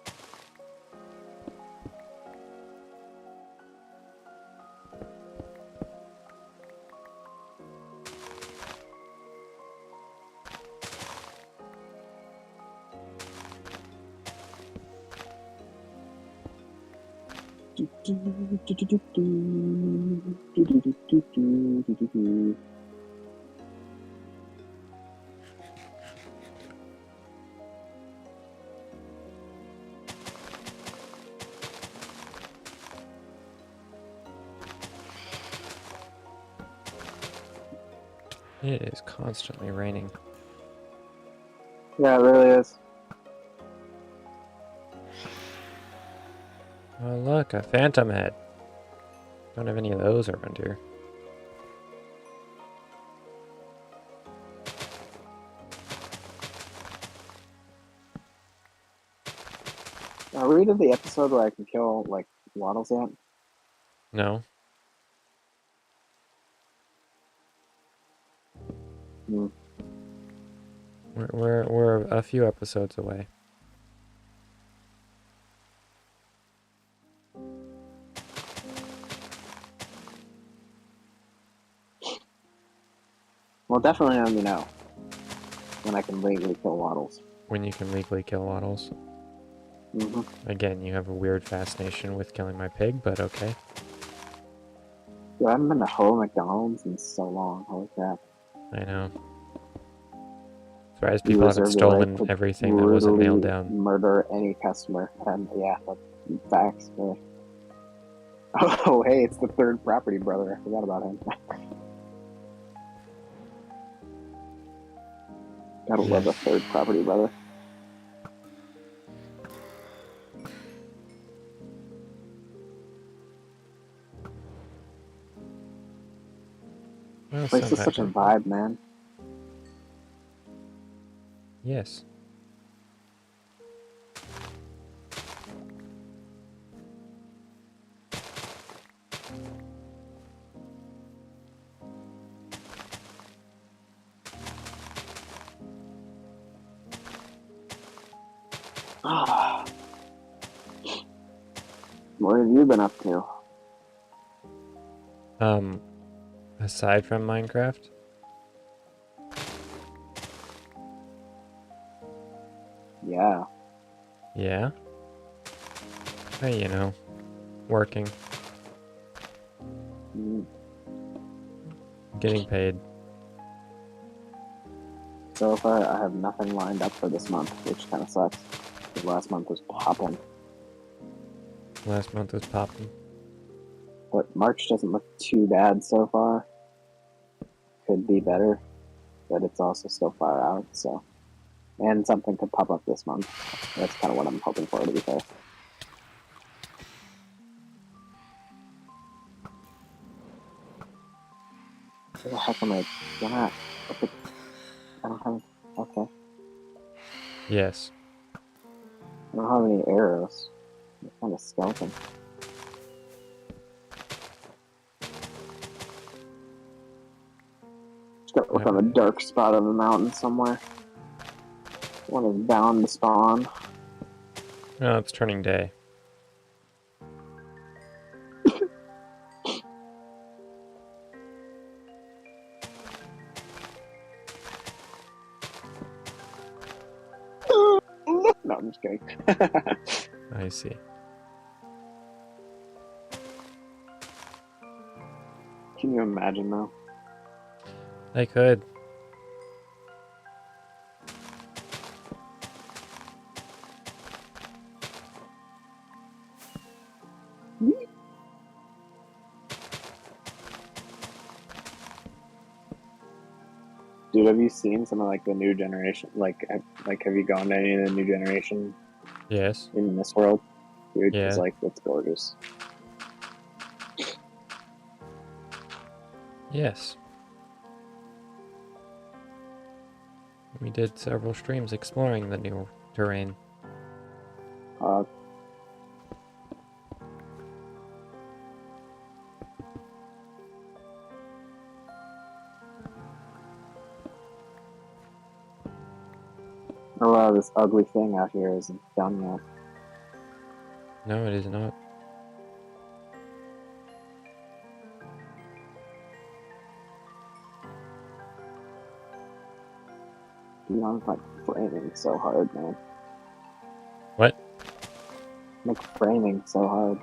It is constantly raining. Yeah, it really is. Oh, look, a phantom head. Don't have any of those around here. Are we to the episode where I can kill, like, waddles yet? No. Hmm. We're a few episodes away. Well, definitely let me know when I can legally kill waddles. When you can legally kill waddles. Again, you have a weird fascination with killing my pig, but okay. Dude, I haven't been to Ho McDonald's in so long. Holy crap. I know. Surprised You people haven't reserve the right stolen to everything that wasn't nailed brutally down. murder any customer. And yeah, that's facts. Yeah. Oh, hey, it's the third property brother. I forgot about him. Gotta love a third property brother. Well, Place is such a vibe, man. Yes. What have you been up to? Aside from Minecraft? Yeah. Yeah? Hey, you know, working. Getting paid. So far, I have nothing lined up for this month, which kind of sucks. The last month was popping. Last month was popping. But March doesn't look too bad so far. Could be better, but it's also still far out, so. And something could pop up this month. That's kind of what I'm hoping for, to be fair. Where the heck am I not? I don't have. Okay. Yes. I don't have any arrows. What kind of skeleton? Just gotta look on a dark spot of the mountain somewhere. One is bound to spawn. Oh, it's turning day. No, I'm just kidding. I see. Can you imagine, though? I could. Dude, have you seen some of like the new generation? Like have you gone to any of the new generation? Yes. In this world, dude, Yeah. it's like it's gorgeous. Yes. We did several streams exploring the new terrain. Oh, this ugly thing out here isn't done yet. No, it is not. Dude, I'm like framing so hard, man. What? I'm like framing so hard.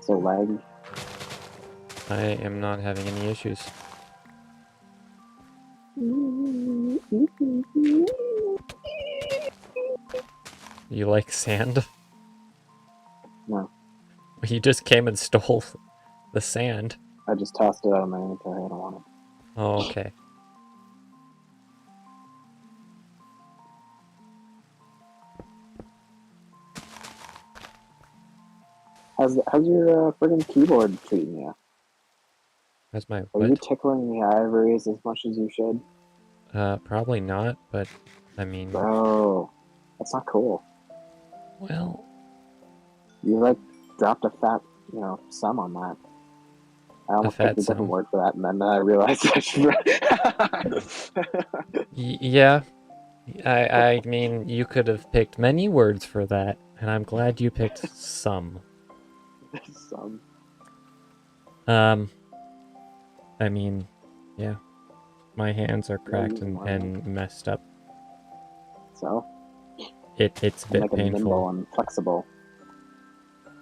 so laggy. I am not having any issues. You like sand? No, You just came and stole the sand. I just tossed it out of my inventory. I don't want it. Oh, okay. How's your friggin' keyboard treating you? That's my Are you what? tickling the ivories as much as you should? Probably not, but I mean, Bro, that's not cool. well, You like dropped a fat, sum on that. I a almost picked fat a different sum. word for that, and then I realized I should. Yeah, I mean, you could have picked many words for that, and I'm glad you picked some. Sum. Um, I mean, yeah, my hands are Yeah, cracked using and, one hand. and messed up. So It's a and bit make it nimble painful. and flexible.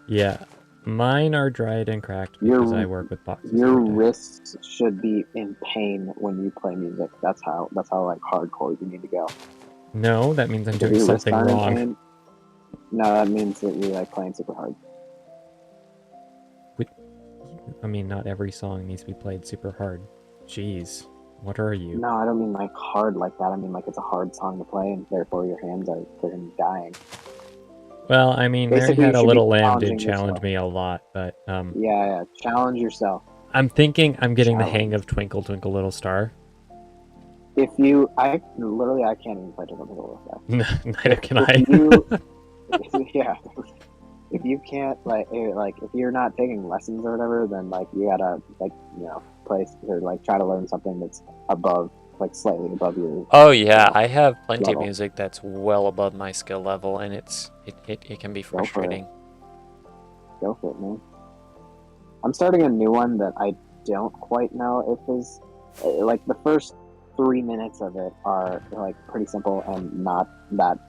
Yeah, mine are dried and cracked because I Your work with boxes your every day. wrists should be in pain when you play music. That's how like hardcore you need to go. No, that means I'm Like, if doing your wrists something aren't in wrong. pain, no, that means that you're like playing super hard. I mean, not every song needs to be played super hard. Jeez, what are you? No, I don't mean like hard like that. I mean like it's a hard song to play, and therefore your hands are freaking dying. Well, I mean, Mary Basically, you Had a should be Little Lamb did challenging challenge yourself. me a lot, but Yeah, challenge yourself. I'm thinking I'm getting the hang Challenge. of Twinkle Twinkle Little Star. If you, I literally, I can't even play Twinkle Twinkle Little Star. Neither can I. If you, yeah, if you can't if you're not taking lessons or whatever, then like you gotta play or like try to learn something that's above, like slightly above your Oh yeah, I have plenty of level. music that's well above my skill level, and it can be Go for it. frustrating. Go for it, man. I'm starting a new one that I don't quite know if is like the first 3 minutes of it are like pretty simple and not that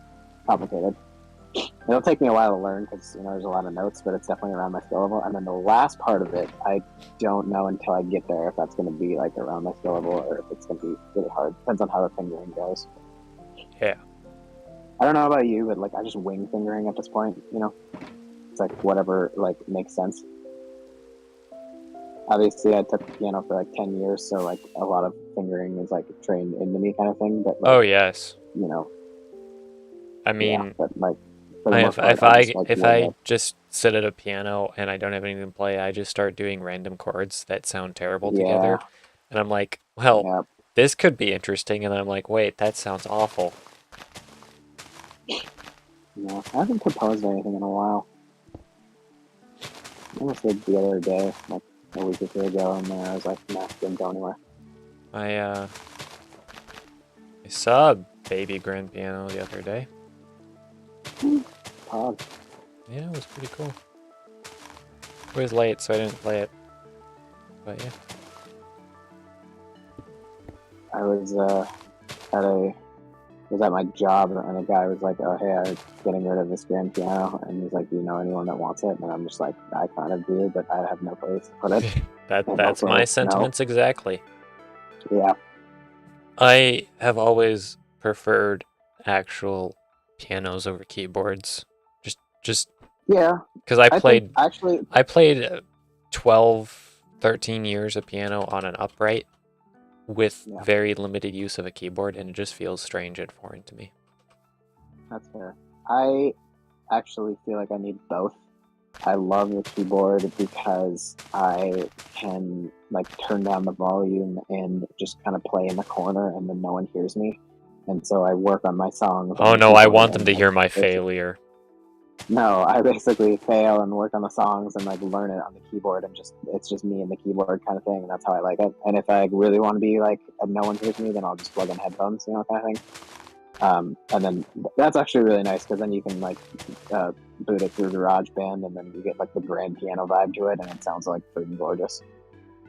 complicated. It'll take me a while to learn because there's a lot of notes, but it's definitely around my skill level. And then the last part of it, I don't know until I get there if that's going to be like around my skill level or if it's going to be really hard. Depends on how the fingering goes. Yeah. I don't know about you, but like I just wing fingering at this point. It's like whatever like makes sense. Obviously, I took piano for like 10 years, so like a lot of fingering is like trained into me kind of thing. But like Oh yes. I yeah, mean, but like for the most part, if I just I like if wing I it. just sit at a piano and I don't have anything to play, I just start doing random chords that sound terrible Yeah, together, and I'm like, well, yeah. this could be interesting, and then I'm like, wait, that sounds awful. No, I haven't composed anything in a while. I almost did the other day, like a week or two ago, and then I was like, nah, didn't go anywhere. I saw a baby grand piano the other day. Pod. Yeah, it was pretty cool. It was late, so I didn't play it. But yeah. I was at my job, and a guy was like, "Oh, hey, I'm getting rid of this grand piano," and he's like, "Do you know anyone that wants it?" And I'm just like, "I kind of do, but I have no place to put it." And That's also, my no, sentiments exactly. yeah, I have always preferred actual pianos over keyboards. Just yeah. because I think actually, I played 12, 13 years of piano on an upright with yeah, very limited use of a keyboard, and it just feels strange and foreign to me. that's fair. I actually feel like I need both. I love the keyboard because I can like turn down the volume and just kind of play in the corner, and then no one hears me. And so I work on my songs on Oh the no, I keyboard, want them and to like hear my it's failure. no, I basically fail and work on the songs and like learn it on the keyboard, and it's just me and the keyboard kind of thing, and that's how I like it. And if I really want to be like no one hears me, then I'll just plug in headphones, kind of thing. And then that's actually really nice because then you can like boot it through GarageBand, and then you get like the grand piano vibe to it, and it sounds like freaking gorgeous.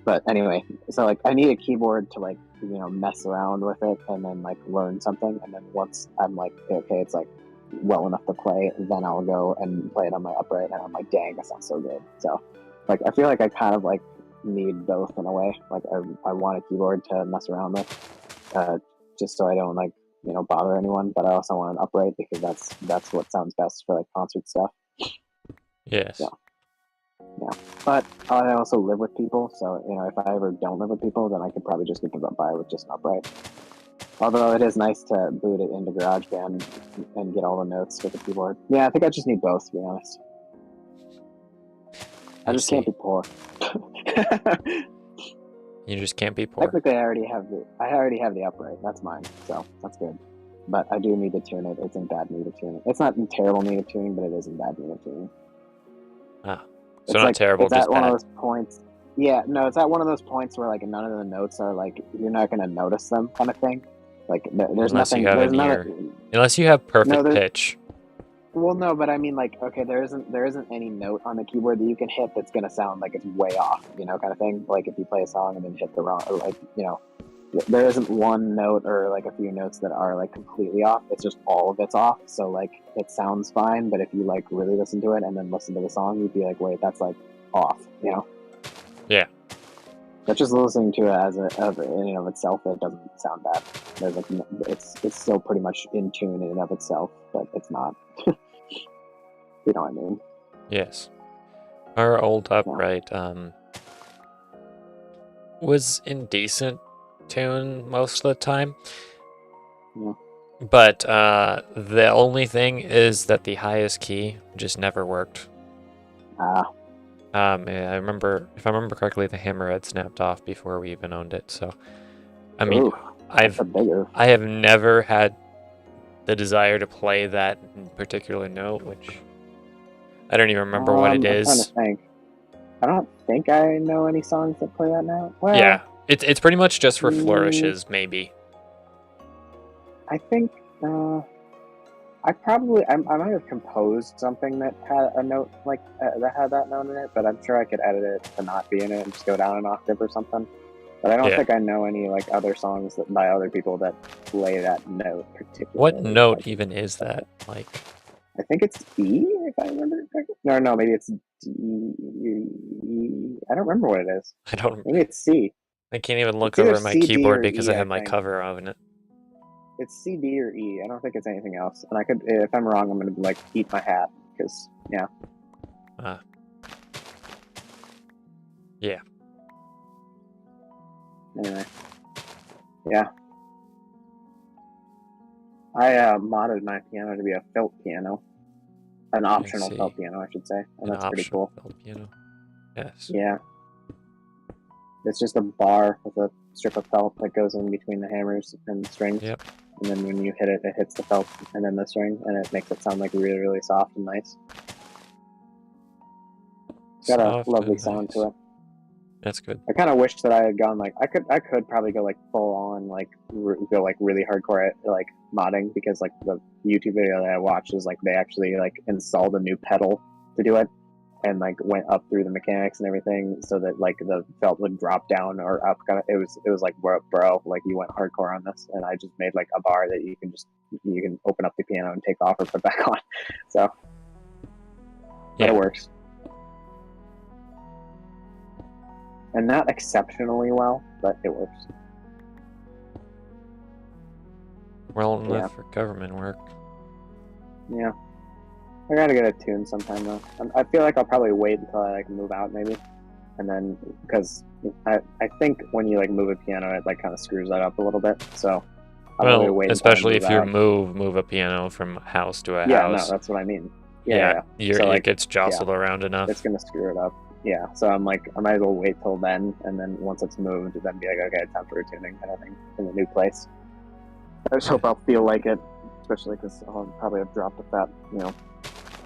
But anyway, so like I need a keyboard to like mess around with it and then like learn something, and then once I'm like okay, it's like well enough to play, then I'll go and play it on my upright, and I'm like, dang, that sounds so good. So Like I feel like I kind of like need both in a way. Like I want a keyboard to mess around with, just so I don't like bother anyone. But I also want an upright because that's what sounds best for like concert stuff. Yes. Yeah. Yeah, but I also live with people, so if I ever don't live with people, then I could probably just get by with just an upright. Although it is nice to boot it into GarageBand and get all the notes with the keyboard. Yeah, I think I just need both, to be honest. I just can't be poor. You just can't be poor. Technically, I already have the upright. That's mine, so that's good. But I do need to tune it. It's in bad need of tuning. It's not in terrible need of tuning, but it is in bad need of tuning. Ah, so not like, terrible, it's just at bad. One of those points. Yeah, no, it's at one of those points where like none of the notes are like you're not gonna notice them, kind of thing. Like there's unless nothing. You have unless you have perfect pitch. Well, no, but I mean, like, okay, there isn't any note on the keyboard that you can hit that's gonna sound like it's way off, kind of thing. Like if you play a song and then hit the wrong, or like, there isn't one note or like a few notes that are like completely off. It's just all of it's off. So like it sounds fine, but if you like really listen to it and then listen to the song, you'd be like, wait, that's like off, Yeah. But just listening to it as in and of itself, it doesn't sound bad. There's like it's still pretty much in tune in and of itself, but it's not. You know what I mean? Yes. Our old upright was in decent tune most of the time. Yeah. But the only thing is that the highest key just never worked. If I remember correctly, the hammer had snapped off before we even owned it. So, I mean, Ooh, I have never had the desire to play that particular note, which I don't even remember what it is. I'm trying to think. I don't think I know any songs that play that note. Well, yeah, it's pretty much just for flourishes, maybe. I think I might have composed something that had a note like that had that note in it, but I'm sure I could edit it to not be in it and just go down an octave or something. But I don't think I know any like other songs that by other people that play that note particularly. What note even is that? Like, I think it's E, if I remember correctly. No, maybe it's D. I don't remember what it is. I don't. Maybe it's C. I can't even look over my keyboard because I have my cover on it. It's C, D, or E. I don't think it's anything else. And I could, if I'm wrong, I'm gonna like eat my hat because yeah. Yeah. Anyway, yeah. I modded my piano to be a felt piano, an optional felt piano, I should say, and that's pretty cool. Felt piano. Yes. Yeah. It's just a bar with a strip of felt that goes in between the hammers and the strings. Yep. And then when you hit it, it hits the felt and then the string, and it makes it sound like really, really soft and nice. It's got a lovely sound to it. That's good. I kind of wish that I had gone like I could probably go like full on like go like really hardcore at like modding, because like the YouTube video that I watched is like they actually like installed a new pedal to do it and like went up through the mechanics and everything so that like the felt would drop down or up. Kind of it was like bro, like you went hardcore on this, and I just made like a bar that you can open up the piano and take off or put back on. So yeah, it works. And not exceptionally well, but it works. Well enough for government work. Yeah. I gotta get it tuned sometime though. I feel like I'll probably wait until I like move out maybe. And then, because I think when you like move a piano, it like kind of screws that up a little bit. So I'll probably wait especially if you move a piano from house to a house. Yeah, no, that's what I mean. Yeah. So, it gets jostled around enough. It's gonna screw it up. Yeah, so I'm like, I might as well wait till then, and then once it's moved, then be like, okay, it's time for retuning kind of thing in the new place. I just hope I'll feel like it, especially because I'll probably have dropped a fat,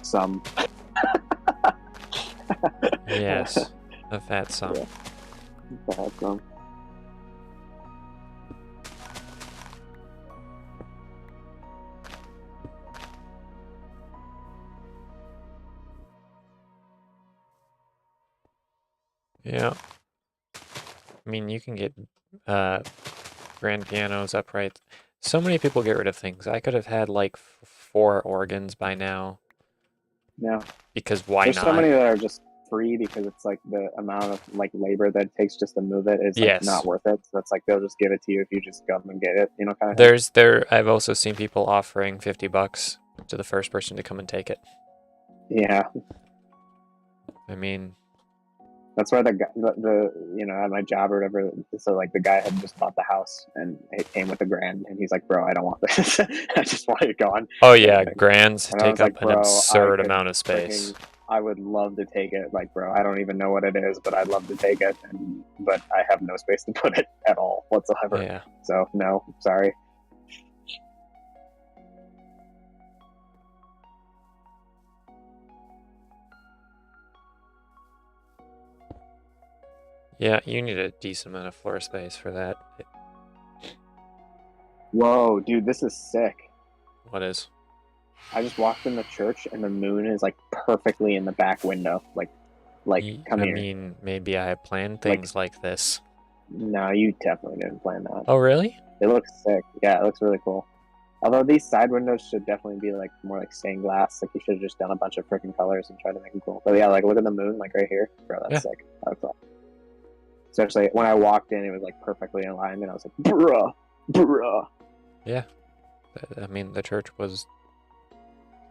sum. Yes, a fat sum. Yeah. Fat sum. Yeah. I mean, you can get grand pianos upright. So many people get rid of things. I could have had like 4 organs by now. Yeah. Because why There's not? so many that are just free because it's like the amount of like labor that it takes just to move it is like Yes. not worth it. So it's like they'll just give it to you if you just come and get it, you know, kind of thing. I've also seen people offering $50 to the first person to come and take it. Yeah, I mean, that's why the you know, at my job or whatever. So like the guy had just bought the house and it came with $1,000, and he's like, "Bro, I don't want this. I just want it gone." oh yeah, And grands I take was like, up an "Bro, I absurd could amount of space. I would love to take it. Like, bro, I don't even know what it is, but I'd love to take it. But I have no space to put it at all whatsoever. Yeah. So no, sorry." Yeah, you need a decent amount of floor space for that. Whoa, dude, this is sick. What is? I just walked in the church and the moon is like perfectly in the back window. Like come I here. mean, maybe I planned things like this. No, you definitely didn't plan that. Oh, really? It looks sick. Yeah, it looks really cool. Although these side windows should definitely be like more like stained glass. Like you should have just done a bunch of freaking colors and tried to make them cool. But yeah, like look at the moon, like right here. Bro, that's sick. That's cool. Especially when I walked in, it was like perfectly in line, and I was like, bruh. Yeah. I mean, the church was.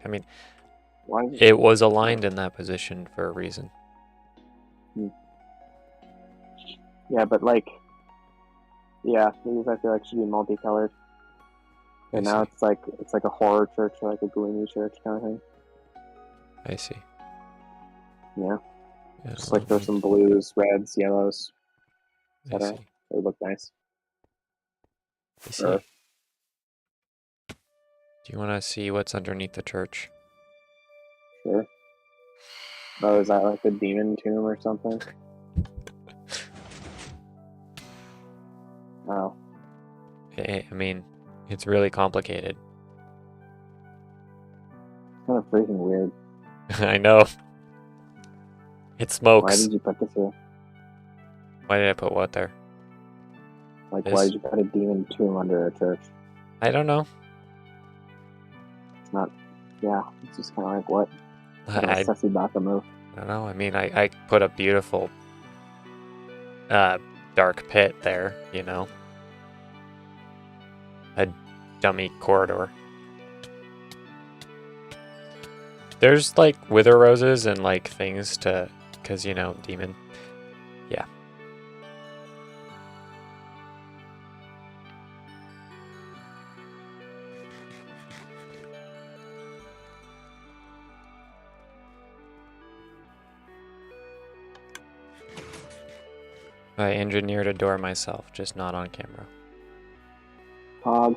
I mean, Why? it was aligned in that position for a reason. Yeah, but like, yeah, these I feel like should be multicolored. And now it's like a horror church or like a gloomy church kind of thing. I see. Yeah. Just like there's some blues, reds, yellows, etc. It would look nice. I see. Do you want to see what's underneath the church? Sure. Oh, is that like a demon tomb or something? Oh. I mean, it's really complicated. It's kind of freaking weird. I know. It smokes. Why did you put this here? Why did I put what there? Like, why did you put a demon tomb under a church? I don't know. It's not. Yeah, it's just kind of like what? Kind of I a sussy Baka move. don't know. I mean, I put a beautiful dark pit there, you know. A dummy corridor. There's like wither roses and like things to, because you know, demon. Yeah. I engineered a door myself, just not on camera. Pog.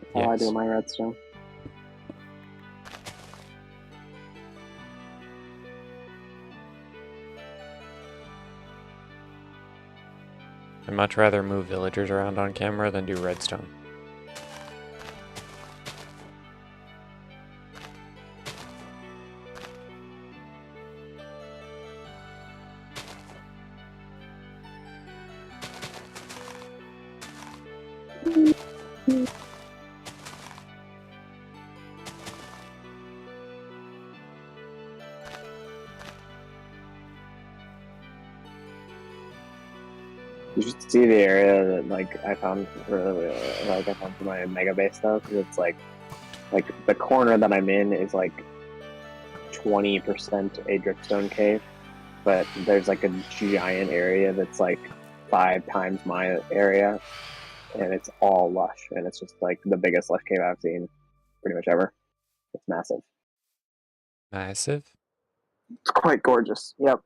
That's how I Yes. do my redstone. I'd much rather move villagers around on camera than do redstone. You should see the area that like I found really like I found for my mega base though, because it's like the corner that I'm in is like 20% a dripstone cave, but there's like a giant area that's like 5 times my area, and it's all lush, and it's just like the biggest lush cave I've seen pretty much ever. It's massive. Massive? It's quite gorgeous. Yep.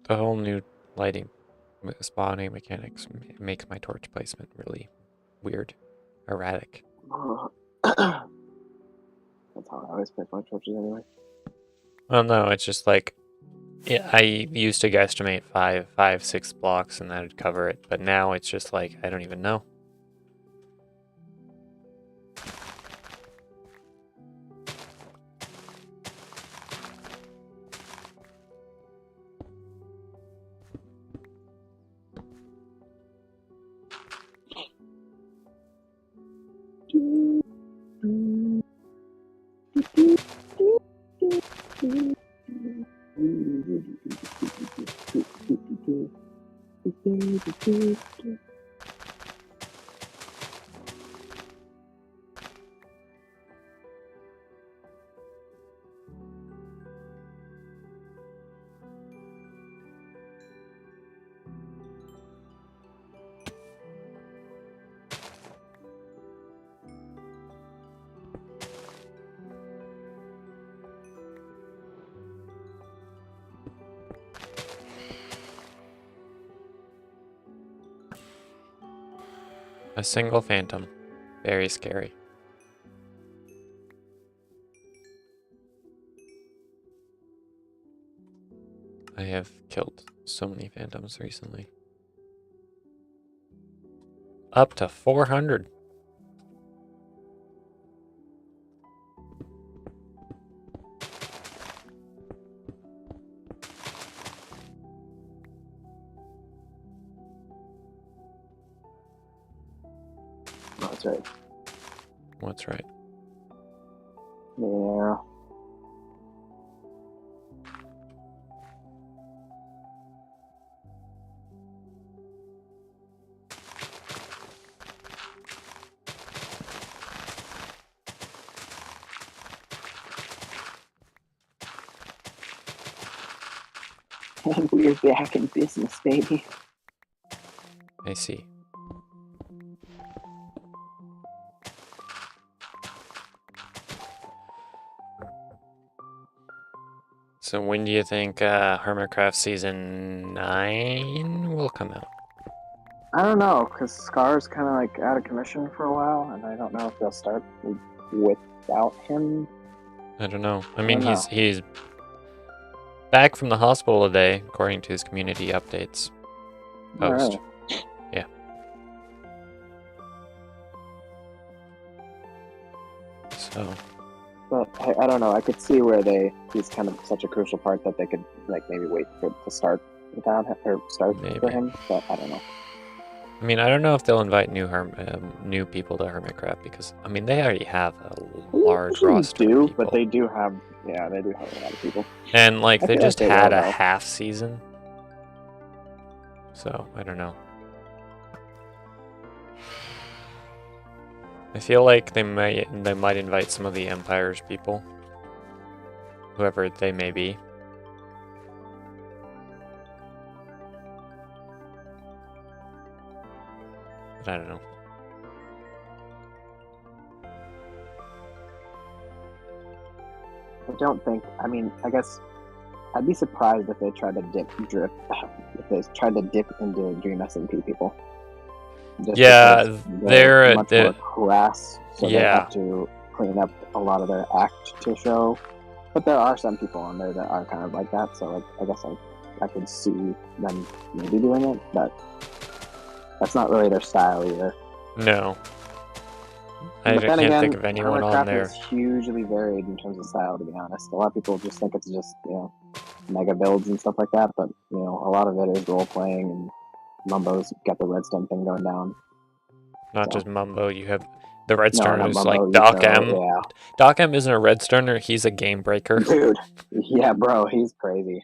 The whole new lighting spawning mechanics makes my torch placement really weird, erratic. That's how I always place my torches anyway. Well, no, it's just like, yeah, I used to guesstimate 6 blocks and that would cover it, but now it's just like, I don't even know. A single phantom. Very scary. I have killed so many phantoms recently. Up to 400. No, that's right. What's right? Yeah. And we're back in business, baby. I see. So when do you think Hermitcraft Season 9 will come out? I don't know, because Scar's kind of like out of commission for a while, and I don't know if they'll start without him. I don't know. I I mean, don't know. he's back from the hospital today, according to his community updates post. Alright. Yeah. So, But I don't know. I could see where he's kind of such a crucial part that they could like maybe wait for to start without him or start for Maybe. him. But I don't know. I mean, I don't know if they'll invite new people to Hermitcraft because I mean they already have a large Usually roster do, of people. but they do have a lot of people. And like I they feel like just they had will, a though. half season. So, I don't know. I feel like they might invite some of the Empire's people. Whoever they may be. But I don't know. I don't think. I mean, I guess I'd be surprised if they tried to dip into Dream SMP people. Just Yeah, because they're much more crass, so they yeah. have to clean up a lot of their act to show. But there are some people on there that are kind of like that, so I guess I could see them maybe doing it, but that's not really their style either. No. I But then can't again, think of anyone on Hermitcraft there. is hugely varied in terms of style, to be honest. A lot of people just think it's just, mega builds and stuff like that, but, a lot of it is role playing, and Mumbo's got the Redstone thing going down. Not So. just Mumbo, you have the No, Redstoner not who's Mumbo, like Doc Yuko, M. yeah. Doc M isn't a Redstoner, he's a game breaker. Dude, yeah, bro, he's crazy.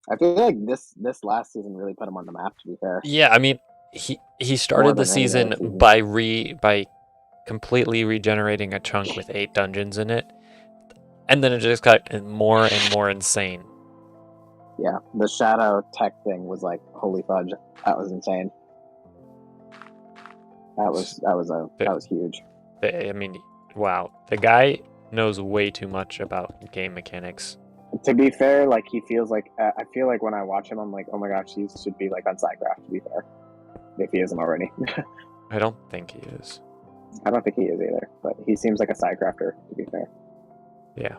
I feel like this last season really put him on the map, to be fair. Yeah, I mean, he started the season by completely regenerating a chunk with 8 dungeons in it, and then it just got more and more insane. Yeah, the shadow tech thing was like, holy fudge, that was insane. That was huge. I mean, wow, the guy knows way too much about game mechanics. To be fair, like he feels like I feel like when I watch him, I'm like, oh my gosh, he should be like on SideCraft. To be fair, if he isn't already. I don't think he is. I don't think he is either, but he seems like a SideCrafter. To be fair. Yeah.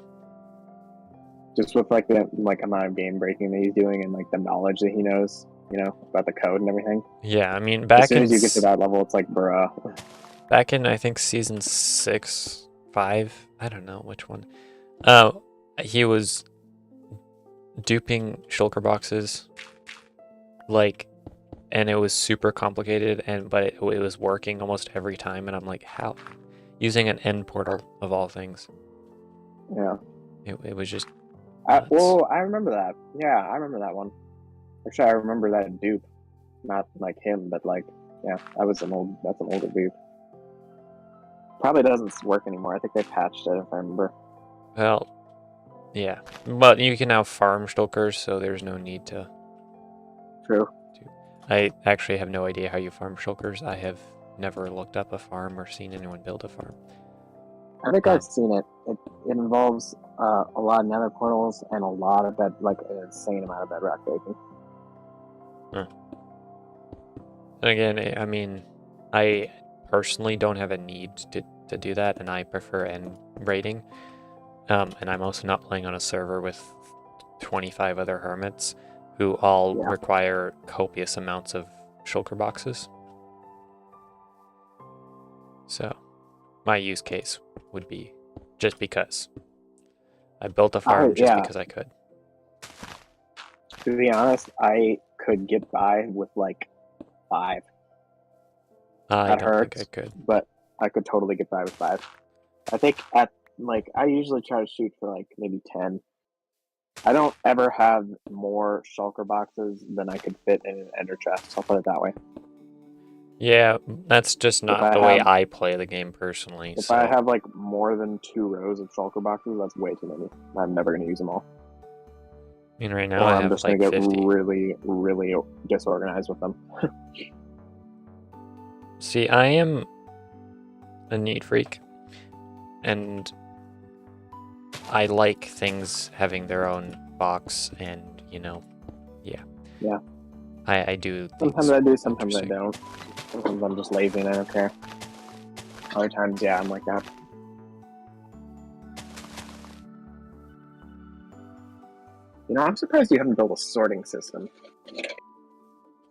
Just with like the amount of game breaking that he's doing and like the knowledge that he knows, about the code and everything. Yeah, I mean, as soon as you get to that level, it's like, bruh. Back in I think season 6, 5, I don't know which one. He was duping shulker boxes, and it was super complicated, but it was working almost every time, and I'm like, how? Using an end portal of all things. Yeah. It was just I nuts. remember that. Yeah, I remember that one. Actually, I remember that dupe. Not like him, but like, yeah, that's an older dupe. Probably doesn't work anymore. I think they patched it, if I remember. Well, yeah. But you can now farm shulkers, so there's no need to. True. I actually have no idea how you farm shulkers. I have never looked up a farm or seen anyone build a farm. I think I've seen it. It involves a lot of nether portals and a lot of like an insane amount of bedrock breaking. And again, I mean, I personally don't have a need to do that, and I prefer end raiding. And I'm also not playing on a server with 25 other hermits who all require copious amounts of shulker boxes. So my use case would be just because. I built a farm just because I could. To be honest, I could get by with like 5. I don't think I could. But I could totally get by with 5. I think I usually try to shoot for like maybe 10. I don't ever have more shulker boxes than I could fit in an ender chest. I'll put it that way. Yeah, that's just not the way I play the game personally. If I have like more than 2 rows of shulker boxes, that's way too many. I'm never going to use them all. I mean, right now I have I'm just like going to get 50. really, really disorganized with them. See, I am a neat freak, and I like things having their own box, and yeah. I do. Sometimes I do, sometimes I don't. Sometimes I'm just lazy and I don't care. Other times, yeah, I'm like that. I'm surprised you haven't built a sorting system.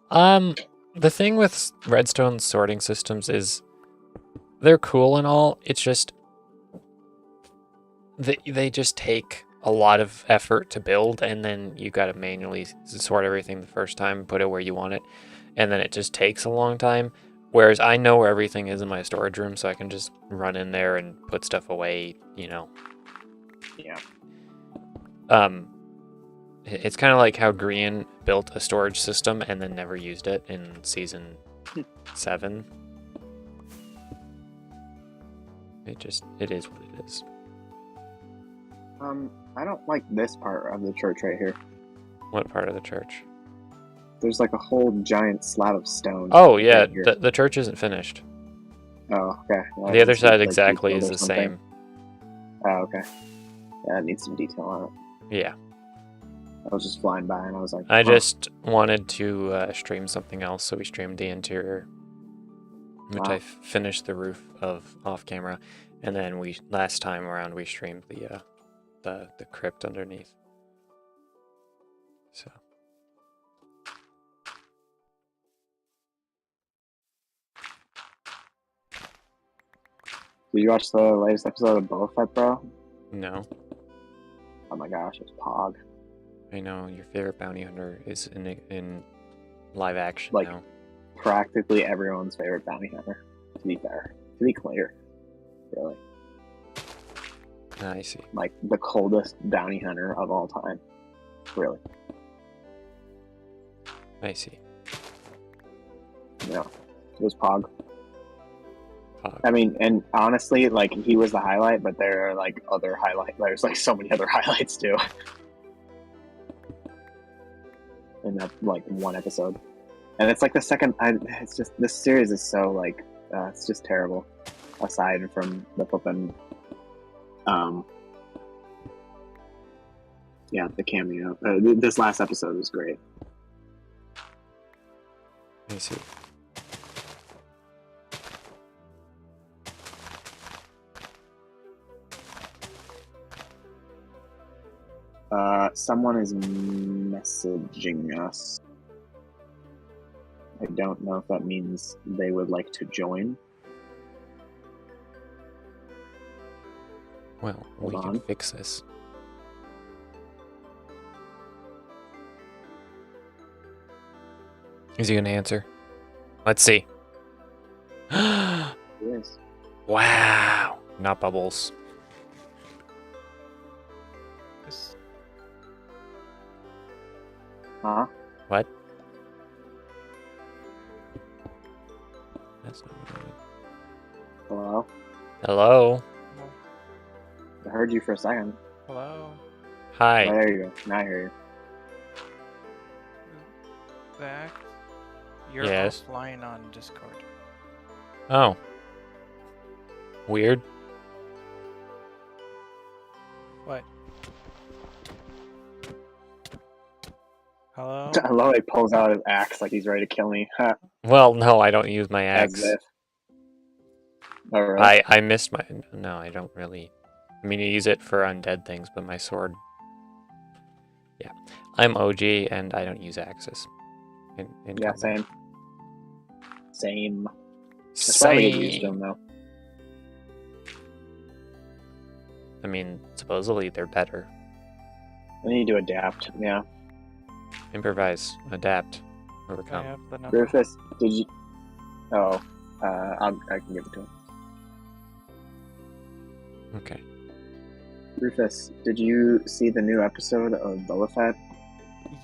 The thing with Redstone sorting systems is they're cool and all. It's just they just take a lot of effort to build, and then you got to manually sort everything the first time, put it where you want it, and then it just takes a long time. Whereas I know where everything is in my storage room, so I can just run in there and put stuff away, Yeah. It's kind of like how Grian built a storage system and then never used it in season 7. It is what it is. I don't like this part of the church right here. What part of the church? There's like a whole giant slab of stone. Oh yeah, right the church isn't finished. Oh, okay. Well, the other side exactly is the same. Oh, okay. Yeah, it needs some detail on it. Yeah. I was just flying by and I was like, I just wanted to stream something else, so we streamed the interior, which I finished the roof of off camera, and then last time around we streamed the crypt underneath. So. Did you watch the latest episode of Boba Fett, bro? No. Oh my gosh, it's Pog. I know, your favorite bounty hunter is in live action now. Practically everyone's favorite bounty hunter, to be fair. To be clear. Really. I see. Like, the coldest bounty hunter of all time. Really. I see. Yeah. It was Pog. Pog. I mean, and honestly, like, he was the highlight, but there are, like, other highlights. There's, like, so many other highlights, too. In that, like, one episode. And it's, like, the second... it's just... This series is so, like... it's just terrible. Aside from the flippin'... yeah, the cameo. This last episode was great. I see. Someone is messaging us. I don't know if that means they would like to join. Well, we can fix this. Is he gonna answer? Let's see. Yes. Wow. Not bubbles. This Huh? What? That's not what I mean. Hello? Hello? I heard you for a second. hello, Hi. Oh, there you go. Now I hear you. Zach. You're Yes. offline on Discord. Oh. Weird. What? Hello. I love how he pulls out his axe like he's ready to kill me. Well, no, I don't use my As axe. if. Oh, really? I missed my... No, I don't really... I mean, I use it for undead things, but my sword... Yeah. I'm OG, and I don't use axes. In Yeah, combat. same. Same. That's probably get used to Same. him, though. I mean, supposedly they're better. I need to adapt, yeah. Improvise, adapt, I overcome. have the number. Rufus, did you... Oh, I can give it to him. Okay. Rufus, did you see the new episode of Boba Fett?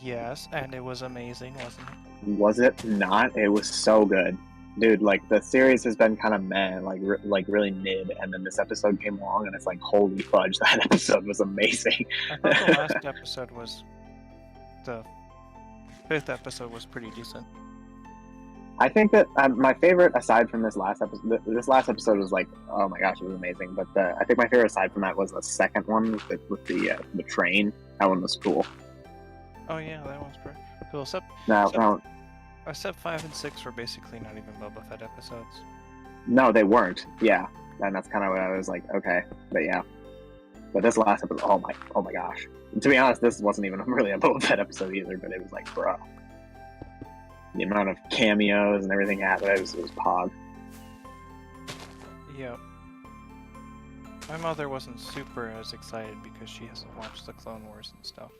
Yes, and it was amazing, wasn't it? Was it not? It was so good. Dude, like, the series has been kind of meh, like really mid, and then this episode came along, and it's like, holy fudge, that episode was amazing. I thought the last episode was the 5th episode was pretty decent. I think that my favorite, aside from this last episode, this last episode was like, oh my gosh, it was amazing. But I think my favorite aside from that was the second one with the train. That one was cool. Oh yeah, that one's pretty cool. Except Now, 5 and 6 were basically not even Boba Fett episodes. no, they weren't. Yeah, and that's kind of what I was like, okay, but yeah. But this last episode, oh my gosh. And to be honest, this wasn't even really a Boba Fett episode either. But it was like, bro, the amount of cameos and everything happened, it was pog. Yep. My mother wasn't super as excited because she hasn't watched the Clone Wars and stuff.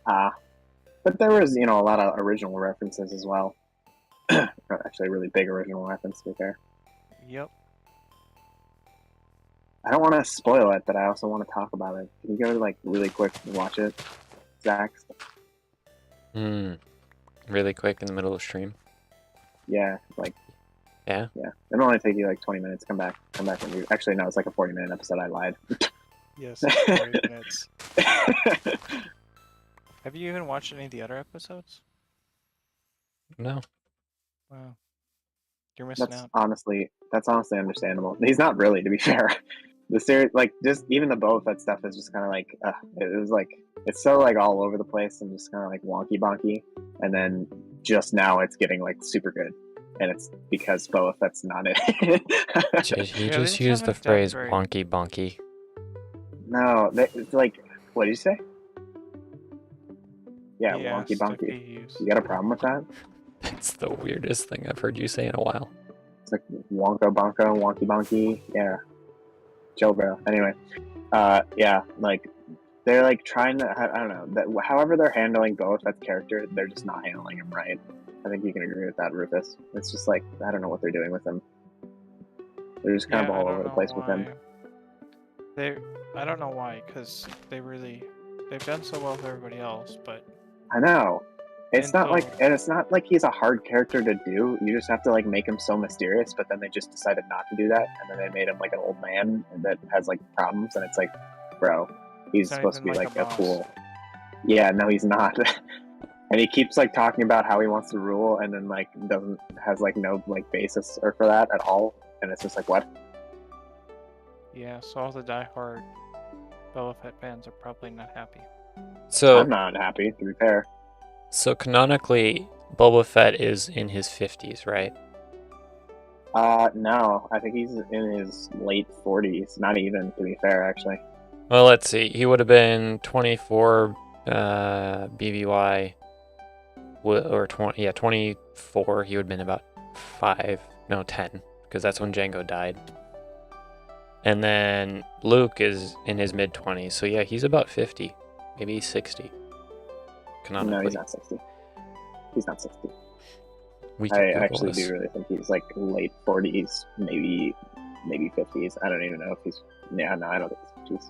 But there was, a lot of original references as well. Actually, a really big original reference, to be fair. Yep. I don't want to spoil it, but I also want to talk about it. Can you go, like, really quick and watch it, Zach? Really quick in the middle of stream. Yeah, like... Yeah? Yeah. It'll only take you, like, 20 minutes. Come back and do... Actually, no, it's like a 40-minute episode. I lied. Yes, 40 minutes. Have you even watched any of the other episodes? No. Wow. You're missing That's out. honestly understandable. He's not really, to be fair. The series, like, just even the Boba Fett stuff is just kind of like, it was like, it's so like all over the place and just kind of like wonky bonky. And then just now it's getting like super good, and it's because Boba Fett's not it. You Yeah, just they used the haven't done phrase very- bonky bonky. No, it's like, what did you say? Yeah, wonky yes, bonky. diffuse. You got a problem with that? That's the weirdest thing I've heard you say in a while. It's like wonko bonko, wonky bonky. Yeah, chill, bro. Anyway, yeah, like they're like trying to. I don't know. That however they're handling Boba Fett's character, they're just not handling him right. I think you can agree with that, Rufus. It's just like I don't know what they're doing with him. They're just kind of all over the place with him. I don't know why, because they've done so well with everybody else, but I know. It's not like, Until- and it's not like he's a hard character to do. You just have to like make him so mysterious. But then they just decided not to do that, and then they made him like an old man that has like problems. And it's like, bro, he's He's not supposed to be even like like a a cool. Yeah, no, he's not. And he keeps like talking about how he wants to rule, and then like has like no like basis or for that at all. And it's just like, what? yeah, so all the diehard Boba Fett fans are probably not happy. So, I'm not happy, to be fair. so canonically, Boba Fett is in his 50s, right? No, I think he's in his late 40s. Not even, to be fair, actually. Well, let's see. He would have been 24 BBY, or 20. Yeah, 24. He would have been about 10, because that's when Django died. And then Luke is in his mid 20s, so yeah, he's about 50, maybe 60. Canonically. No, he's not 60. He's not 60. We can I Google actually this. do really think he's like late 40s, maybe 50s. I don't even know if he's. Yeah, no, I don't think he's 50s.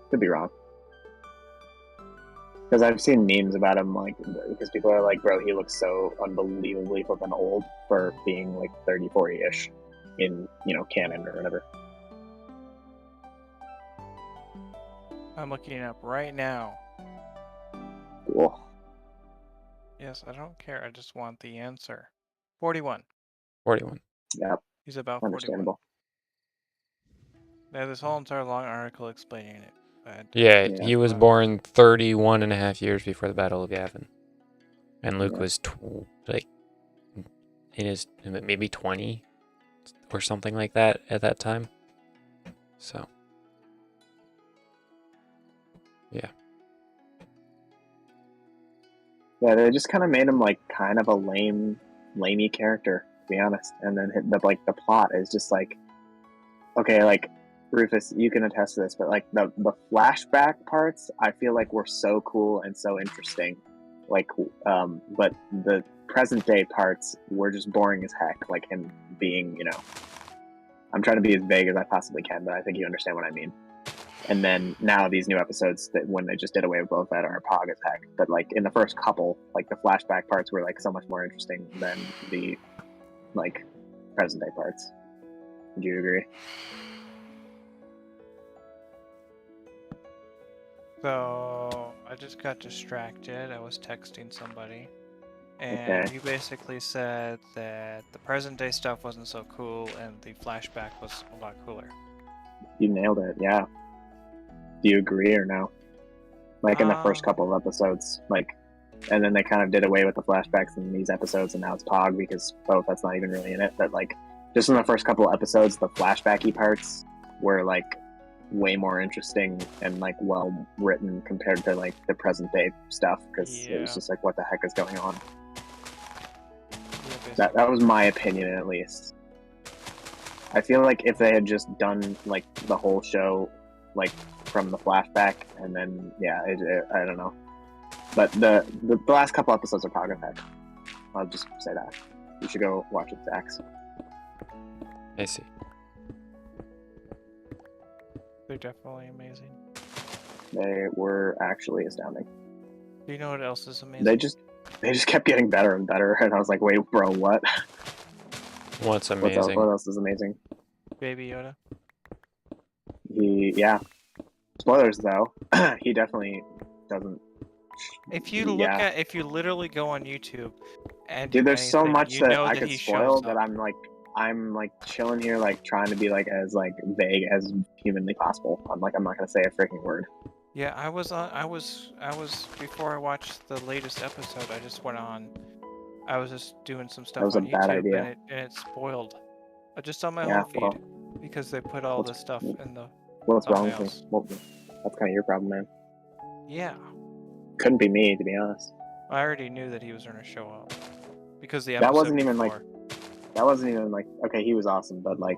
Could be wrong. Because I've seen memes about him, like, because people are like, bro, he looks so unbelievably flippin' old for being like 30, 40-ish in, canon or whatever. I'm looking it up right now. Cool. Yes, I don't care. I just want the answer. 41. 41. Yeah, He's about 41. understandable. They have this whole entire long article explaining it. Yeah, Yeah. he was born 31 and a half years before the Battle of Yavin. And Luke Yeah. was in his maybe 20 or something like that at that time. So, yeah. Yeah, they just kind of made him like kind of a lamey character, to be honest. And then the plot is just like, okay, like Rufus, you can attest to this, but like the flashback parts, I feel like were so cool and so interesting. Like, but the present day parts were just boring as heck. Like him being, I'm trying to be as vague as I possibly can, but I think you understand what I mean. And then now these new episodes that when they just did away with both that are pog as heck. But like in the first couple, like the flashback parts were like so much more interesting than the like present day parts. Would you agree? So I just got distracted. I was texting somebody, and Okay. you basically said that the present day stuff wasn't so cool, and the flashback was a lot cooler. You nailed it, yeah. Do you agree or no? Like in the first couple of episodes, like, and then they kind of did away with the flashbacks in these episodes, and now it's pog because that's not even really in it. But like, just in the first couple of episodes, the flashbacky parts were like way more interesting and like well written compared to like the present day stuff because it was just like, what the heck is going on? Yeah, that was my opinion, at least. I feel like if they had just done like the whole show like from the flashback and then I don't know, but the last couple episodes are pog effect. I'll just say that you should go watch it, Zax. I see. they're definitely amazing. They were actually astounding. Do you know what else is amazing? They just kept getting better and better, and I was like, wait, bro, what? What's amazing? What else is amazing? Baby Yoda. Spoilers though. He definitely doesn't. If you look at, if you literally go on YouTube and dude, do there's so anything, much you that know I that could he spoil shows that up. I'm like chilling here, like trying to be like as like vague as humanly possible. I'm not gonna say a freaking word. Yeah, I was before I watched the latest episode. I just went on. I was just doing some stuff That was a on bad YouTube, idea. and it spoiled. Just on my Yeah, home feed well, because they put all the stuff in the what's wrong with me? thumbnails. Well, that's kind of your problem, man. Yeah, Couldn't be me, to be honest. I already knew that he was gonna show up because the That episode wasn't even before. that wasn't even like, okay, he was awesome, but like,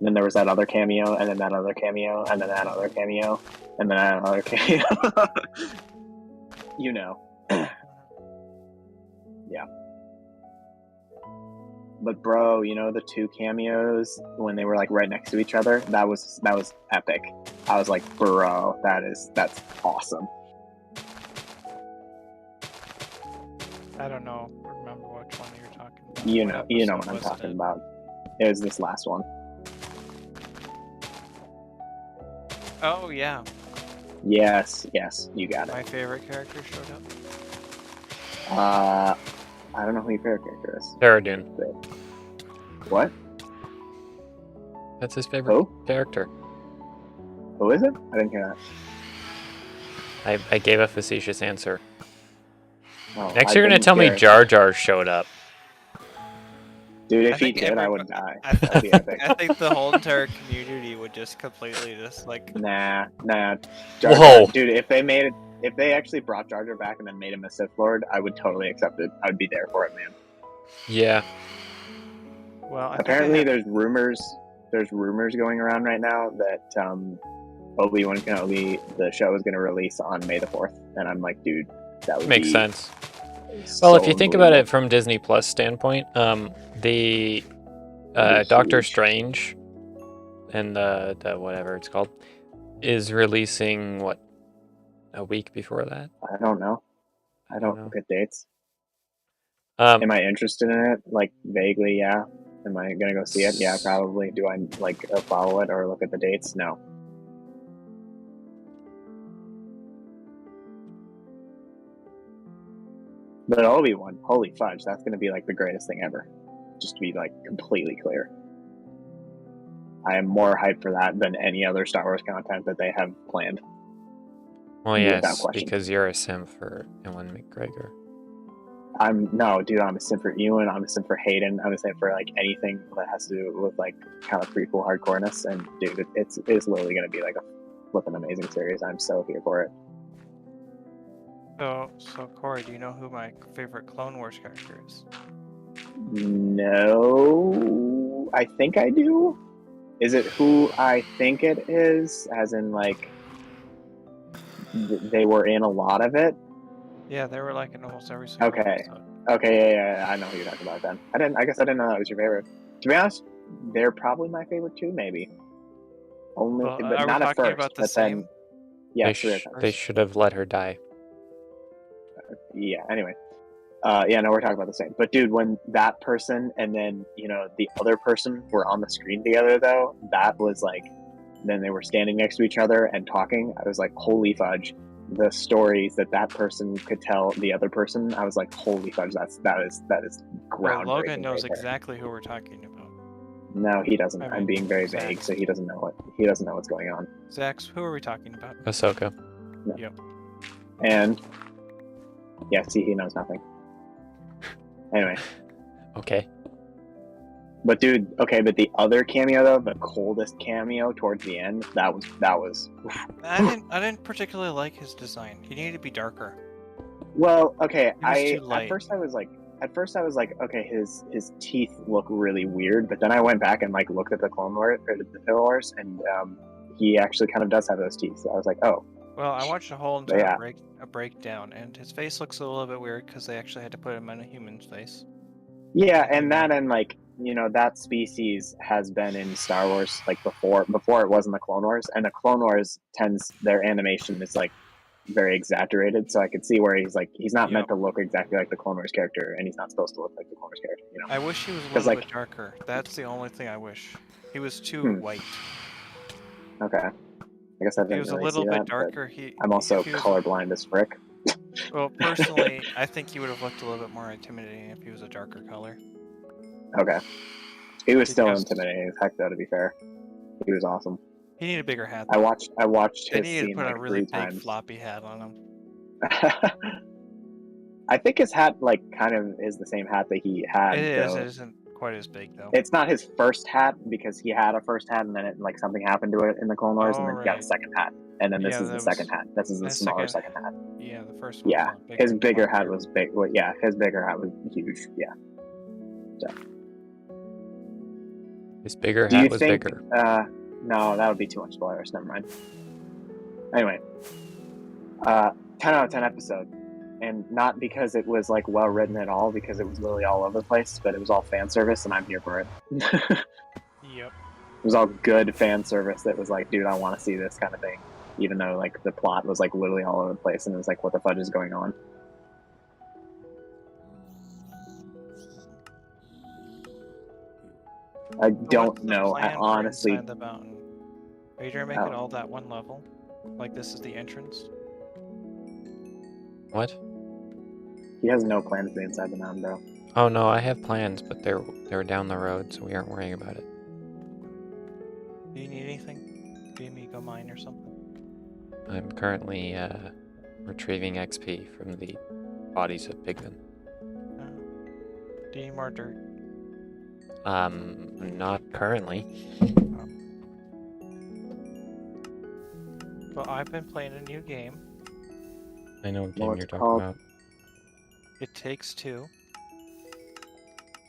then there was that other cameo, and then that other cameo, and then that other cameo, and then that other cameo. You know. Yeah. But bro, the two cameos when they were like right next to each other, that was epic. I was like, bro, that's awesome. I don't know. Remember which one you're talking about? You What know episode what I'm was talking it? about. It was this last one. Oh yeah, Yes, you got my it. favorite character showed up. I don't know who your favorite character is. Paradune. What? That's his favorite character. Who is it? I didn't hear that. I gave a facetious answer. Oh, Next, I you're gonna didn't tell me hear it. Jar Jar showed up. Dude, if I he think did, I would everybody- die. That'd be epic. I think the whole entire community would just completely just like. Nah. Jar Whoa. Jar, dude, if they actually brought Jar Jar back and then made him a Sith Lord, I would totally accept it. I would be there for it, man. Yeah. Well, Apparently, there's rumors going around right now that Obi-Wan Kenobi, the show, is going to release on May the 4th, and I'm like, dude, that would Makes be sense. so Well, if you think about it unbelievable. from Disney Plus standpoint, the That'd be Doctor huge. Strange and the whatever it's called is releasing a week before that. I don't know. I don't know. look at dates. Am Um, I interested in it? Like vaguely, yeah. Am I gonna go see it? Yeah, probably. Do I like follow it or look at the dates? No. But Obi-Wan, holy fudge, that's gonna be like the greatest thing ever. Just to be like completely clear. I am more hyped for that than any other Star Wars content that they have planned. well, Without yes, question. because you're a sim for Ewan McGregor. Dude, I'm a sim for Ewan, I'm a sim for Hayden, I'm a sim for like anything that has to do with like kind of prequel hardcoreness, and dude, it's literally gonna be like a flippin' amazing series. I'm so here for it. So Corey, do you know who my favorite Clone Wars character is? No, I think I do. Is it who I think it is? As in, like, they were in a lot of it? Yeah, they were like in almost every single Okay. episode. Okay, yeah, I know who you're talking about then. I guess I didn't know that was your favorite. To be honest, they're probably my favorite too, maybe. Only, Well, but are we not at talking first. about the But same? then, yeah, They should have let her die. yeah. Anyway, yeah, no, we're talking about the same. But dude, when that person and then the other person were on the screen together, though, that was like, then they were standing next to each other and talking. I was like, holy fudge! The stories that person could tell the other person, I was like, holy fudge! That is Well, groundbreaking. Logan knows right there. exactly who we're talking about. No, he doesn't. I I'm mean, being very Zach. vague, so he doesn't know what's going on. Zax, who are we talking about? Ahsoka. No. Yep. And yeah, see, he knows nothing. Anyway, Okay. but dude, okay, but the other cameo though, the coldest cameo towards the end, that was. I didn't particularly like his design. He needed to be darker. Well, okay, He was too light. at first I was like, okay, his teeth look really weird, but then I went back and like looked at the Clone Wars or the Wars, and he actually kind of does have those teeth. So I was like, oh. Well, I watched a whole But entire yeah. breakdown, and his face looks a little bit weird because they actually had to put him in a human's face. Yeah, and that and like that species has been in Star Wars like before it was in the Clone Wars, and the Clone Wars their animation is like very exaggerated, so I could see where he's not meant to look exactly like the Clone Wars character, and he's not supposed to look like the Clone Wars character. I wish he was a little bit darker. That's the only thing I wish. He was too white. Okay, I guess I didn't He was really a little see bit that, darker. I'm also colorblind as frick. Well, personally, I think he would have looked a little bit more intimidating if he was a darker color. Okay, he was still intimidating as heck, though. To be fair, he was awesome. He needed a bigger hat. Though. I watched his scene scene to put like a really 3 big times. floppy hat on him. I think his hat like kind of is the same hat that he had. It is. Though. It isn't quite as big though. It's not his first hat because he had a first hat and then something happened to it in the Clone Wars and then he got a second hat. And then this is the second hat. This is the smaller second hat. Yeah, the first one. Yeah, his bigger hat was big. Well, yeah, his bigger hat was huge. Yeah. So. His bigger hat was bigger. No, that would be too much spoilers. Never mind. Anyway, 10 out of 10 episode. And not because it was like well written at all, because it was literally all over the place, but it was all fan service, and I'm here for it. Yep. It was all good fan service that was like, dude, I want to see this kind of thing, even though like the plot was like literally all over the place, and it was like, what the fudge is going on? I don't know. I honestly. The mountain? Are you gonna make it all that one level? Like this is the entrance? What? He has no plans to be inside the mountain, bro. Oh no, I have plans, but they're down the road, so we aren't worrying about it. Do you need anything? Do you need to go mine or something? I'm currently retrieving XP from the bodies of pigmen. Do you need more dirt? Not currently. Oh. Well, I've been playing a new game. I know what game you're talking about. It Takes Two.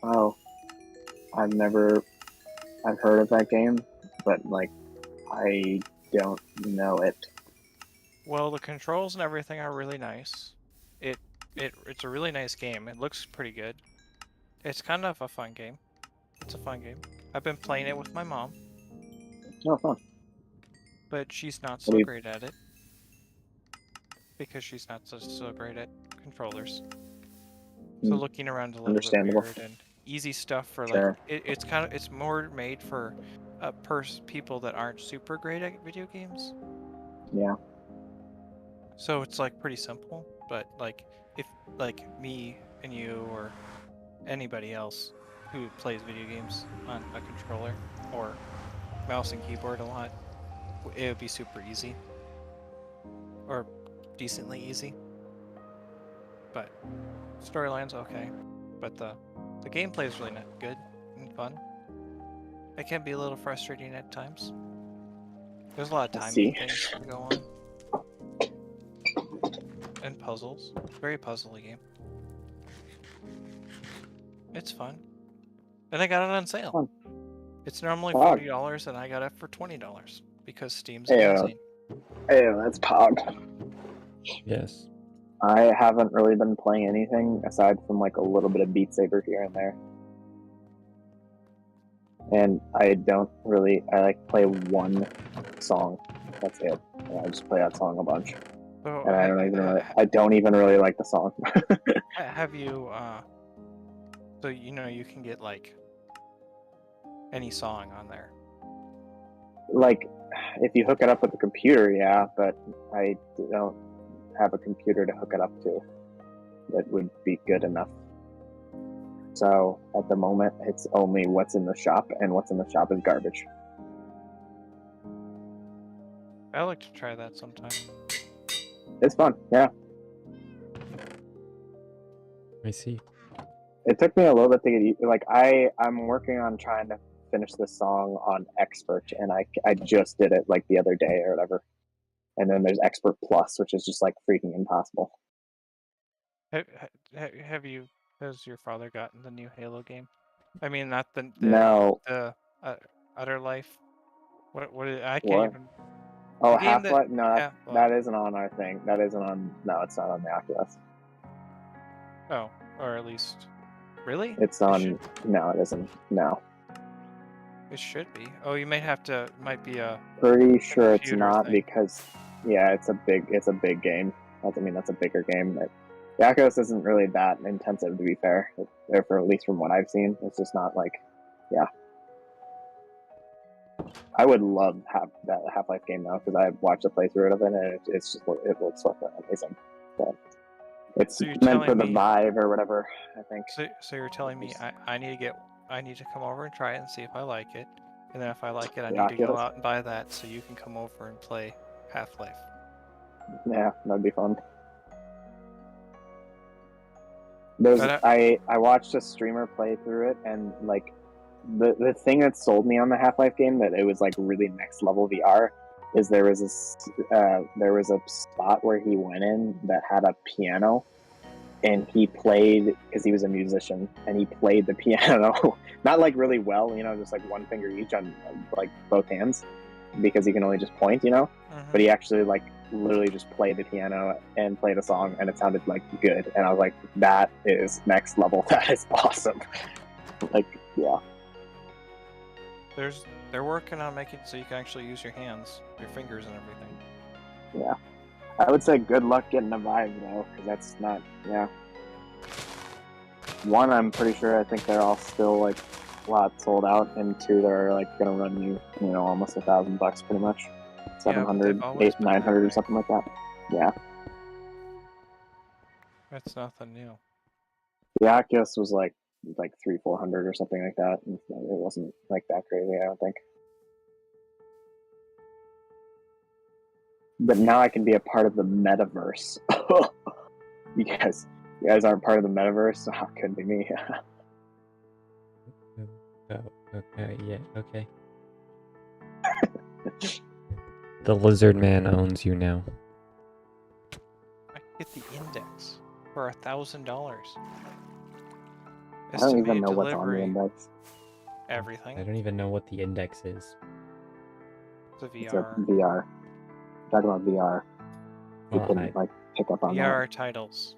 Oh, I've heard of that game, but like, I don't know it. Well, the controls and everything are really nice. It's a really nice game. It looks pretty good. It's kind of a fun game. It's a fun game. I've been playing it with my mom. Oh, fun. But she's not so great at it. because she's not so great at controllers. So Hmm. looking around a little bit Understandable. weird, and easy stuff for Sure. like it's more made for people that aren't super great at video games. Yeah. So it's like pretty simple, but like if like me and you or anybody else who plays video games on a controller or mouse and keyboard a lot, it would be super easy or decently easy. But storyline's okay, but the gameplay is really not good and fun. It can be a little frustrating at times. There's a lot of I timing see. things that go on. And puzzles. Very puzzly game. It's fun. And I got it on sale. Fun. It's normally Pog. $40 and I got it for $20 because Steam's Hey, amazing. that's Pog. Yes. I haven't really been playing anything aside from like a little bit of Beat Saber here and there. And I like play one song. That's it. And I just play that song a bunch. So And I don't even really like the song. have you so you can get like any song on there. Like, if you hook it up with a computer, yeah, but I don't have a computer to hook it up to that would be good enough. So at the moment, it's only what's in the shop, and what's in the shop is garbage. I like to try that sometime. It's fun, yeah. I see. It took me a little bit to get like I'm working on trying to finish this song on Expert, and I just did it like the other day or whatever. And then there's Expert Plus, which is just like freaking impossible. Has your father gotten the new Halo game? I mean, not the No. Utter Life. I can't What? even. Oh, The game Half-Life? No, Half-Life. that isn't on our thing. That isn't on. No, it's not on the Oculus. Oh, or at least, really? It's on. No, it isn't. No. It should be. Oh, you may have to. Might be a. Pretty sure it's computer not thing. because, yeah, it's a big game. That's a bigger game. The Oculus isn't really that intensive, to be fair. Therefore, at least from what I've seen, it's just not like, yeah. I would love that Half-Life game though, because I've watched a playthrough of it, and it looks fucking amazing. But it's So you're meant for telling the me- Vive or whatever, I think. So you're telling me I need to come over and try it and see if I like it, and then if I like it, I The need to go Oculus? out and buy that so you can come over and play Half-Life. Yeah, that'd be fun. But I watched a streamer play through it, and like the thing that sold me on the Half-Life game, that it was like really next level VR, is there was a spot where he went in that had a piano, and he played, because he was a musician, and he played the piano not like really well, just like one finger each on like both hands, because he can only just point, but he actually like literally just played the piano and played a song, and it sounded like good, and I was like, that is next level. That is awesome. Like, yeah. they're working on making it so you can actually use your hands, your fingers, and everything. Yeah, I would say good luck getting a Vive though, because that's not, yeah. One, I'm pretty sure, I think they're all still like a lot sold out, and two, they're like gonna run you, almost $1,000 pretty much, 700, 800, 900 or something like that. Yeah. That's nothing new. The Oculus was like 300-400 or something like that. It wasn't like that crazy, I don't think. But now I can be a part of the metaverse. You guys aren't part of the metaverse, so how could it be me? Oh, okay, yeah, okay. The lizard man owns you now. I get the index for $1,000. I don't even know what's on the index. Everything. I don't even know what the index is. It's a VR. It's a VR. Talk about VR. You Well, can pick up on VR that. titles.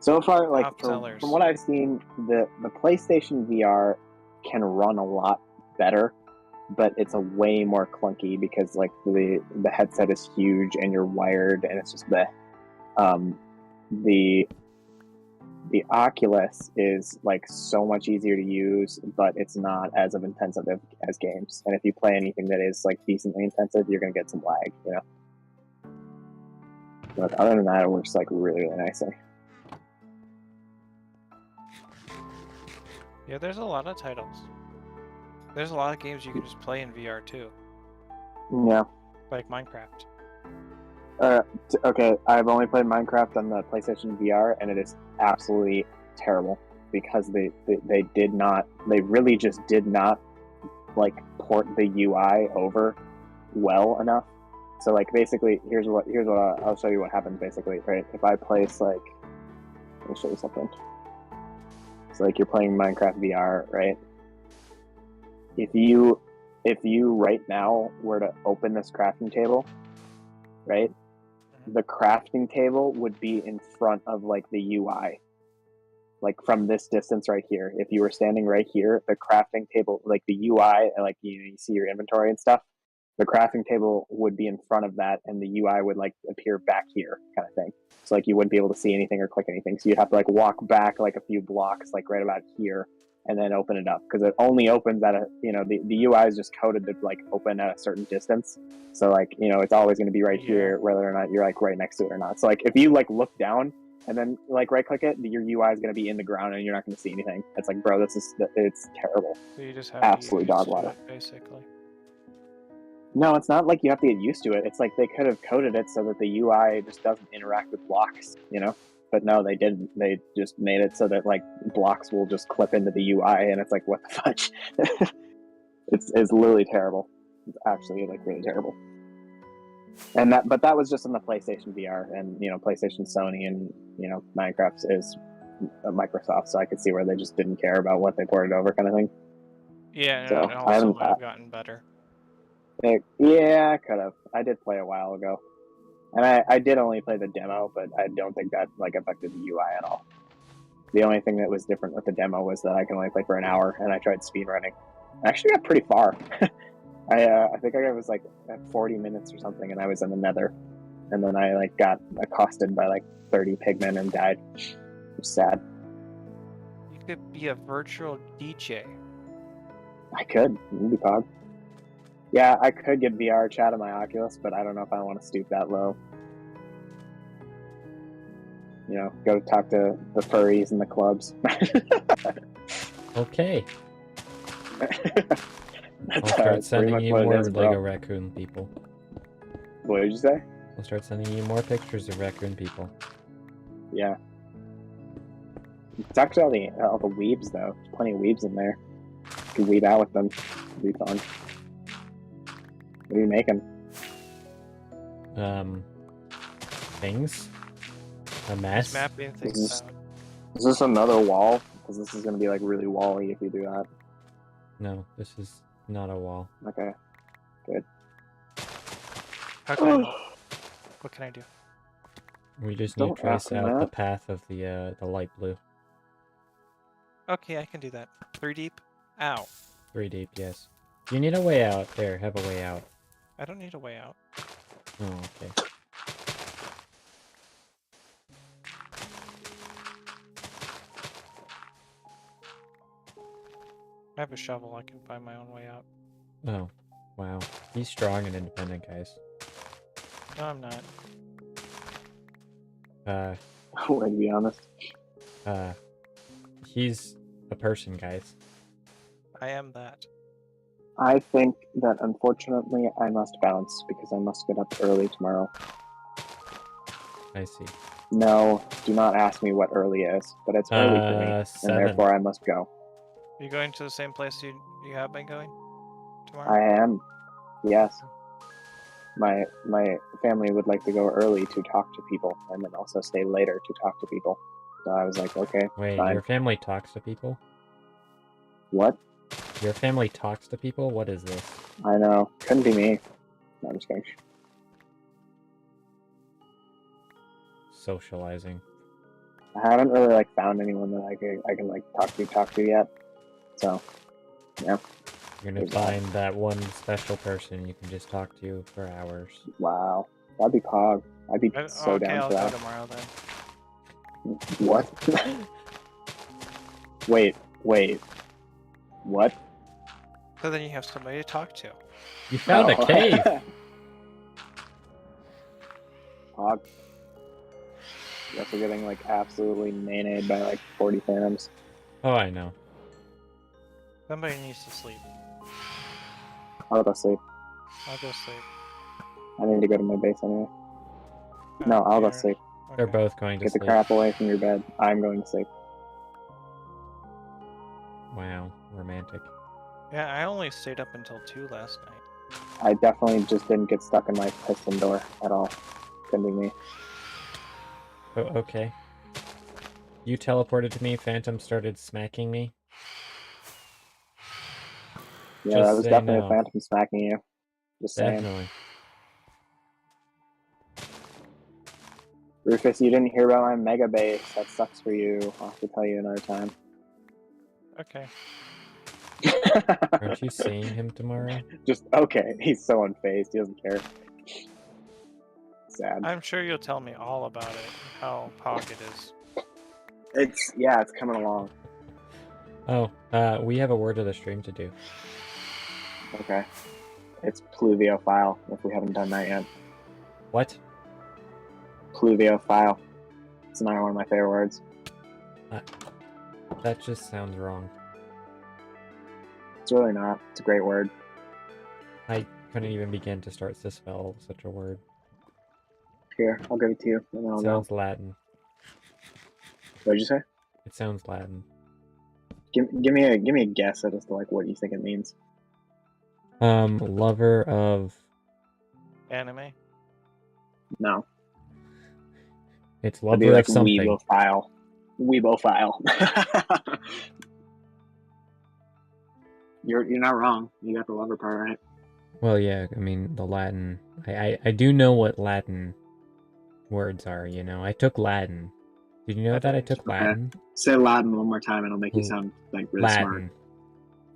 So far, Top sellers. from what I've seen, the PlayStation VR can run a lot better but it's a way more clunky because like the headset is huge and you're wired and it's just the Oculus is like so much easier to use, but it's not as intensive as games. And if you play anything that is like decently intensive, you're gonna get some lag, you know. But other than that, it works like really nicely. Yeah, there's a lot of titles. There's a lot of games you can just play in VR too, Yeah. like Minecraft. Okay, I've only played Minecraft on the PlayStation VR, and it is absolutely terrible because they really just did not like port the UI over well enough. So like basically, here's what I'll show you what happens basically. Right, if I place like, let me show you something. So like you're playing Minecraft VR, right? If you right now were to open this crafting table, right? The crafting table would be in front of like the UI, like from this distance right here. If you were standing right here, the crafting table, like the UI, like you see your inventory and stuff, the crafting table would be in front of that, and the UI would like appear back here, kind of thing. So like you wouldn't be able to see anything or click anything. So you'd have to like walk back like a few blocks, like right about here, and then open it up because it only opens at a the UI is just coded to like open at a certain distance. So like it's always going to be right here, whether or not you're like right next to it or not. So like if you like look down and then like right click it, your UI is going to be in the ground and you're not going to see anything. It's like, bro, it's terrible. So you just have absolutely to get dog used to water. it, basically. No, it's not like you have to get used to it. It's like they could have coded it so that the UI just doesn't interact with blocks, But no, they didn't. They just made it so that like blocks will just clip into the UI, and it's like, what the fudge? it's literally terrible. It's actually like really terrible. But that was just on the PlayStation VR, and PlayStation, Sony, and Minecraft is Microsoft, so I could see where they just didn't care about what they ported over, kind of thing. Yeah, So and I also haven't. might have gotten better. Yeah, I could have. I did play a while ago. And I did only play the demo, but I don't think that like affected the UI at all. The only thing that was different with the demo was that I can only play for an hour, and I tried speedrunning. I actually got pretty far. I think I was like at 40 minutes or something, and I was in the Nether. And then I like got accosted by like 30 pigmen and died. It was sad. You could be a virtual DJ. I could. It'd be pog. Yeah, I could get VR chat on my Oculus, but I don't know if I want to stoop that low. Go talk to the furries and the clubs. Okay. I'll start sending you more Lego raccoon people. What did you say? I'll start sending you more pictures of raccoon people. Yeah. It's actually all the weebs, though. There's plenty of weebs in there. You can weeb out with them. It'll be fun. What are you making? Things. A mess. Just mapping things out. Is this another wall? Because this is going to be like really wall-y if you do that. No, this is not a wall. Okay. Good. How can I help? What can I do? We just need to trace out the path of the light blue. Okay, I can do that. 3 deep. Ow. 3 deep, yes. You need a way out. There, have a way out. I don't need a way out. Oh, okay. I have a shovel. I can find my own way out. Oh, wow. He's strong and independent, guys. No, I'm not. To be honest. He's a person, guys. I am that. I think that unfortunately I must bounce because I must get up early tomorrow. I see. No, do not ask me what early is, but it's early for me, 7. and therefore I must go. Are you going to the same place you have been going tomorrow? I am. Yes. My family would like to go early to talk to people, and then also stay later to talk to people. So I was like, okay. Wait, fine. Your family talks to people? What? Your family talks to people? What is this? I know. Couldn't be me. No, I'm just kidding. Socializing. I haven't really like found anyone that I can like talk to yet. So, yeah. You're gonna find that one special person you can just talk to for hours. Wow. That'd be Pog. I'd be so Okay, down I'll for go that. tomorrow then. What? Wait. What? So then you have somebody to talk to. You found a cave! Pog. Guess we're getting like absolutely mayonnaise by like 40 phantoms. Oh, I know. Somebody needs to sleep. I'll go sleep. I'll go sleep. I need to go to my base anyway. Oh, No, I'll go you're- sleep. They're okay. both going to Get the sleep. crap away from your bed. I'm going to sleep. Wow, romantic. Yeah, I only stayed up until 2 last night. I definitely just didn't get stuck in my piston door at all. Couldn't be me. Oh, okay. You teleported to me, Phantom started smacking me. Yeah, Just that was say definitely no. a phantom smacking you. Just saying. Definitely. Rufus, you didn't hear about my mega base. That sucks for you. I'll have to tell you another time. Okay. Aren't you seeing him tomorrow? Just, okay. He's so unfazed. He doesn't care. Sad. I'm sure you'll tell me all about it, how pog it is. It's coming along. Oh, we have a word of the stream to do. Okay. It's pluviophile, if we haven't done that yet. What? Pluviophile. It's another one of my favorite words. That just sounds wrong. It's really not. It's a great word. I couldn't even begin to start to spell such a word. Here, I'll give it to you, and then It I'll go. sounds Latin. What did you say? It sounds Latin. Give me a guess as to like what you think it means. Lover of... Anime? No. It's It'd be lover like of something. Weebophile. Weebophile. You're not wrong. You got the lover part right. Well, yeah, I mean, the Latin... I do know what Latin words are, you know? I took Latin. Did you know that I took Okay. Latin? Say Latin one more time and it'll make you sound like really smart. Latin.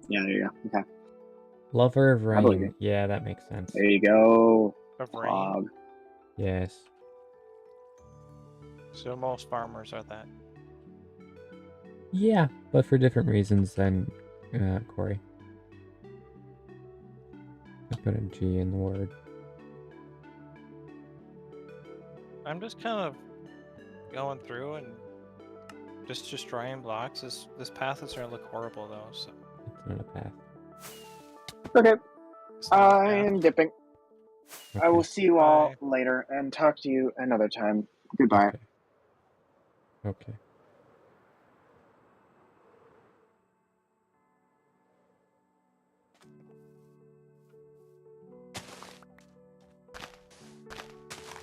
Yeah, there you go. Okay. Lover of I believe rain. you. Yeah, that makes sense. There you go. Of rain? Pog. Yes. So most farmers are that. Yeah, but for different reasons than Corey. I put a G in the word. I'm just kind of going through and just destroying blocks. This path is gonna look horrible though, so It's not a path. Okay. it's not a I path. am dipping. Okay. I will see you all Bye. later and talk to you another time. Goodbye. Okay. Okay.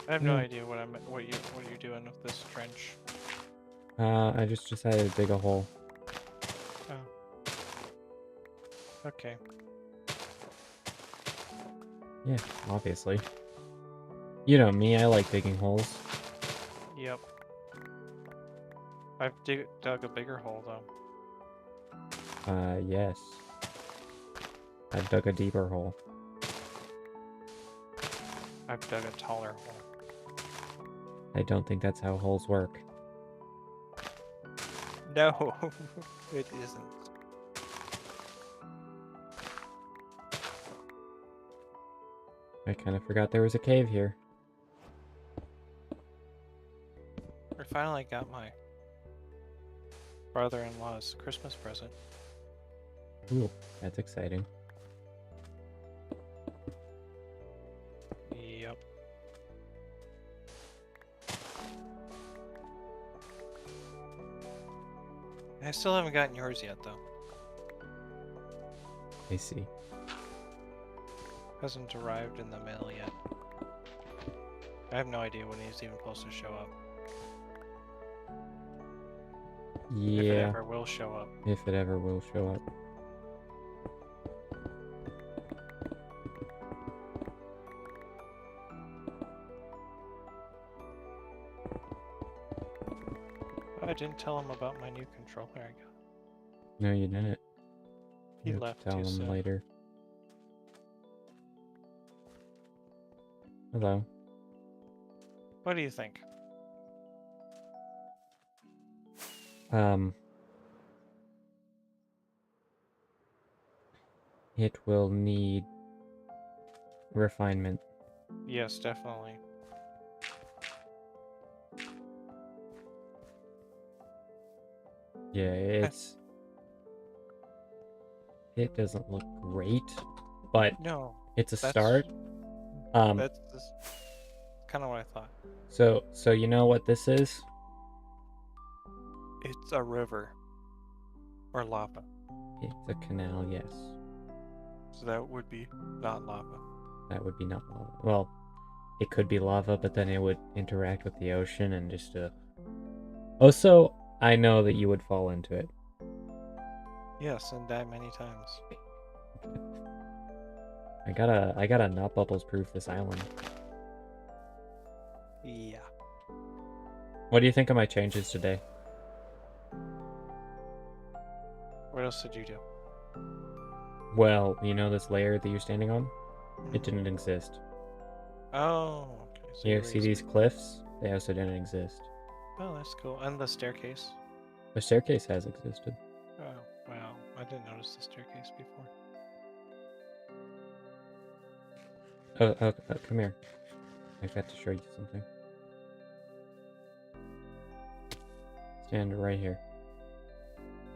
I have no Yeah. idea what you're doing with this trench. I just decided to dig a hole. Oh. Okay. Yeah, obviously. You know me, I like digging holes. Yep. I've dug a bigger hole though. Yes. I've dug a deeper hole. I've dug a taller hole. I don't think that's how holes work. No, it isn't. I kind of forgot there was a cave here. I finally got my brother-in-law's Christmas present. Ooh, that's exciting. Yep. I still haven't gotten yours yet though. I see. Hasn't arrived in the mail yet. I have no idea when he's even supposed to show up. If it Yeah, ever will show up. if it ever will show up. I didn't tell him about my new controller I got. No, you didn't. He You have to left tell too them soon. later. Hello. What do you think? It will need refinement. Yes, definitely. Yeah, it doesn't look great, but No, it's a that's start. that's kind of what I thought. So you know what this is? It's a river or lava, It's a canal, yes. so that would be not lava. That would be not lava. Well, it could be lava, but then it would interact with the ocean and just Also, I know that you would fall into it. Yes, and die many times. I gotta not bubbles proof this island. Yeah. What do you think of my changes today? What else did you do? Well, you know this layer that you're standing on? It Mhm. didn't exist. Oh, okay. So You you see raised these it. cliffs? They also didn't exist. Oh, that's cool. And the staircase. The staircase has existed. Oh, wow. I didn't notice the staircase before. Come here. I got to show you something. Stand right here.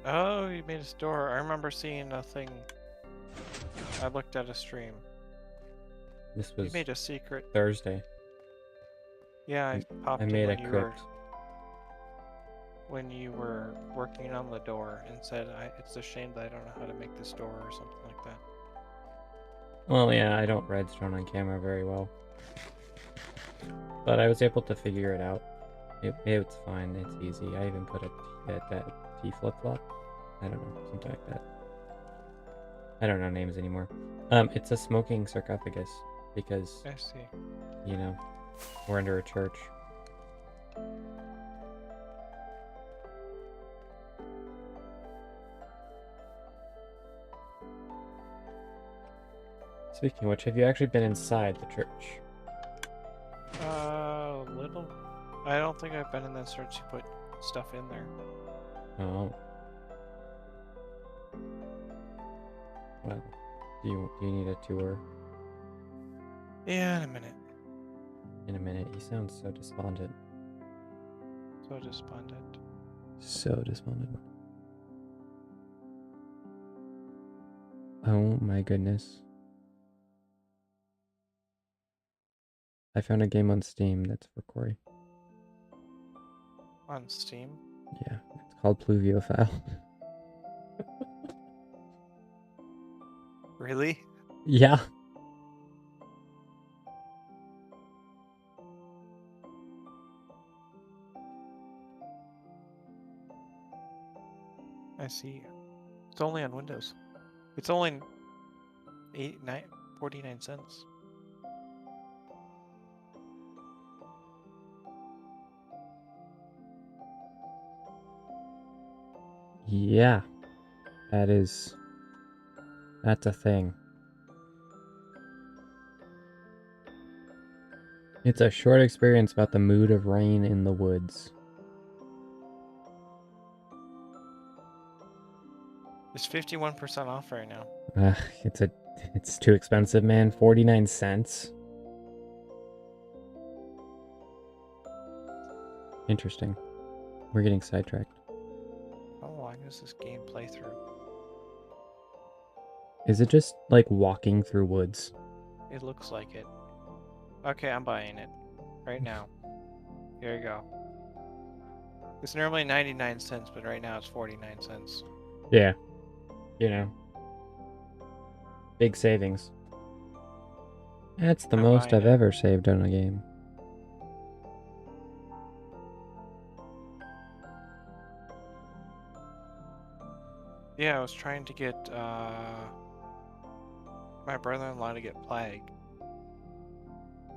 Oh, you made a door. I remember seeing a thing. I looked at a stream. This You was made a secret. Thursday. Yeah, I popped I in made a when crypt. you were working on the door and said, "It's a shame that I don't know how to make this door," or something like that. Well, yeah, I don't redstone on camera very well. But I was able to figure it out. It's fine. It's easy. I even put that T flip-flop. I don't know. Something like that. I don't know names anymore. It's a smoking sarcophagus because, I see. you know, we're under a church. Speaking of which, have you actually been inside the church? Little. I don't think I've been in there since you put stuff in there. Oh. Well, do you need a tour? Yeah, in a minute. In a minute. You sound so despondent. So despondent. So despondent. Oh my goodness. I found a game on Steam that's for Corey. On Steam? Yeah, it's called Pluviophile. Really? Yeah. I see. It's only on Windows. It's only 49 cents. Yeah. That's a thing. It's a short experience about the mood of rain in the woods. It's 51% off right now. It's too expensive, man. 49 cents. Interesting. We're getting sidetracked. How long is this game playthrough? Is it just like walking through woods? It looks like it. Okay, I'm buying it. Right now. Here you go. It's normally 99 cents, but right now it's 49 cents. Yeah. You know. Big savings. That's the I'm most buying I've it. ever saved on a game. Yeah, I was trying to get my brother-in-law to get Plague.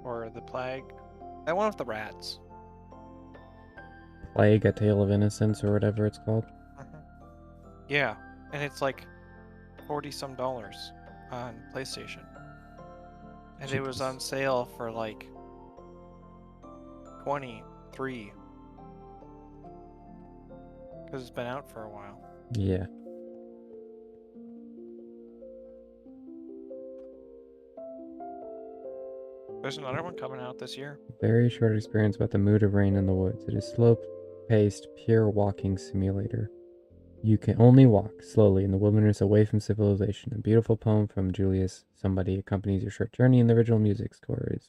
Or the Plague. I went with the rats. Plague, A Tale of Innocence, or whatever it's called. Yeah, and it's like $40 some on PlayStation. And it was Jeepers. on sale for like 23. Because it's been out for a while. Yeah. There's another one coming out this year. Very short experience about the mood of rain in the woods. It is slow-paced, pure walking simulator. You can only walk slowly in the wilderness away from civilization. A beautiful poem from Julius Somebody accompanies your short journey, and the original music score is...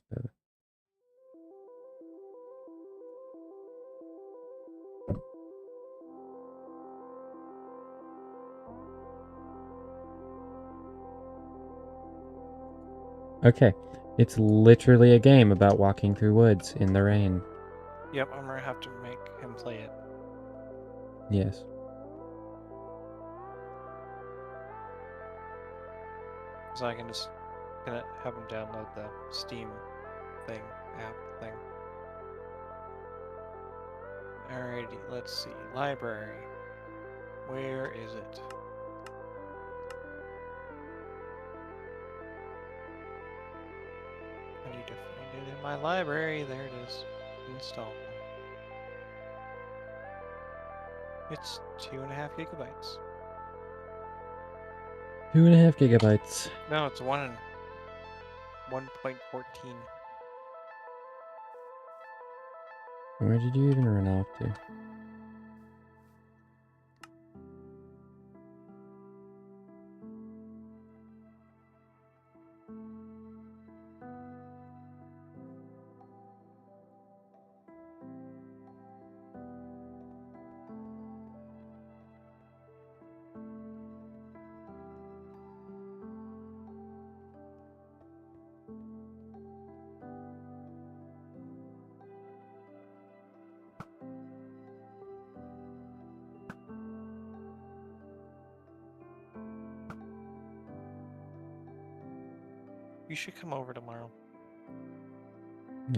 Okay, it's literally a game about walking through woods in the rain. Yep, I'm gonna have to make him play it. Yes. So I can just have him download the Steam app thing. Alrighty, let's see. Library. Where is it? I need to find it in my library. There it is. Install. It's 2.5 gigabytes. 2.5 gigabytes. No, it's 1.14. Where did you even run off to? You should come over tomorrow.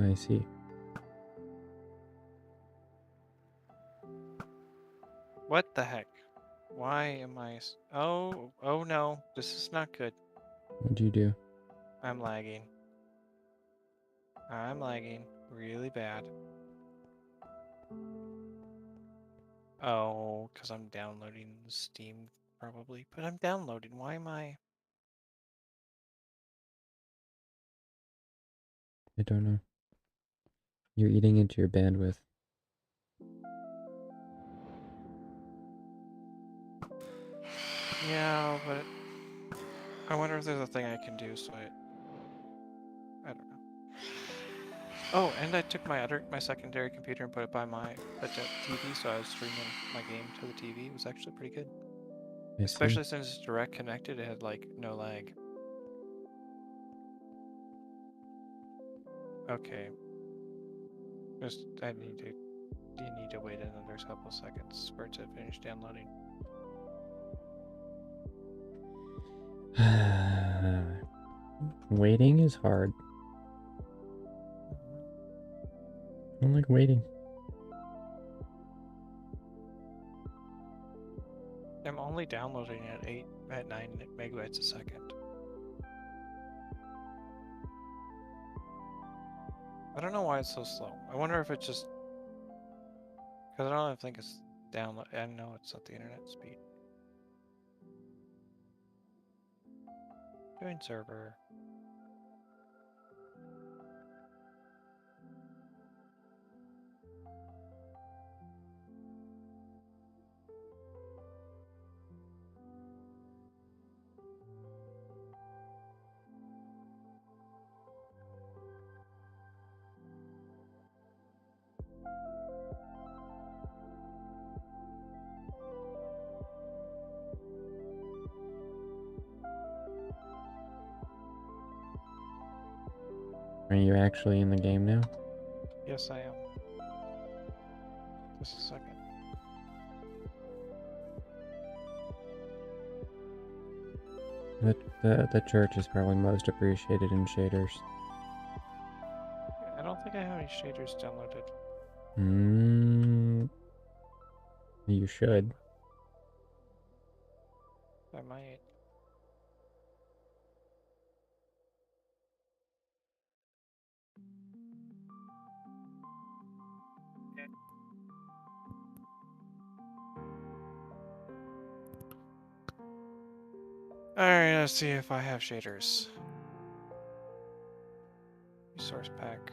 I see. What the heck? Why am I... Oh no. This is not good. What'd you do? I'm lagging. I'm lagging really bad. Oh, because I'm downloading Steam, probably. But I'm downloading. Why am I... I don't know. You're eating into your bandwidth. Yeah, but... I wonder if there's a thing I can do, so I don't know. Oh, and I took my secondary computer and put it by my TV, so I was streaming my game to the TV. It was actually pretty good. I Especially see. since it's direct connected, it had like no lag. Okay. You need to wait another couple seconds for it to finish downloading. Waiting is hard. I don't like waiting. I'm only downloading at 9 megabytes a second. I don't know why it's so slow. I wonder if it's just because I don't think it's download. I know it's not the internet speed. Join server. Are you actually in the game now? Yes, I am. Just a second. The church is probably most appreciated in shaders. I don't think I have any shaders downloaded. You should. I might. Alright, let's see if I have shaders. Resource pack.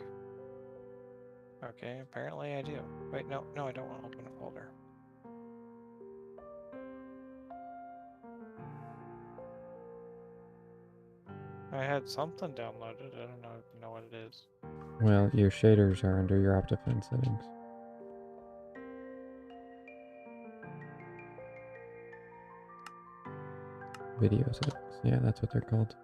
Okay, apparently I do. Wait, no, I don't want to open a folder. I had something downloaded. I don't know what it is. Well, your shaders are under your Optifine settings. Video settings. Yeah, that's what they're called.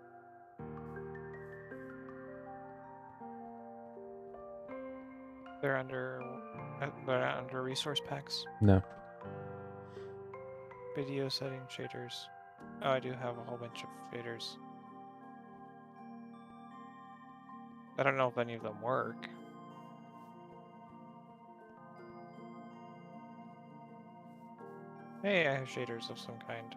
They're under resource packs. No. Video setting shaders. Oh, I do have a whole bunch of shaders. I don't know if any of them work. Hey, I have shaders of some kind.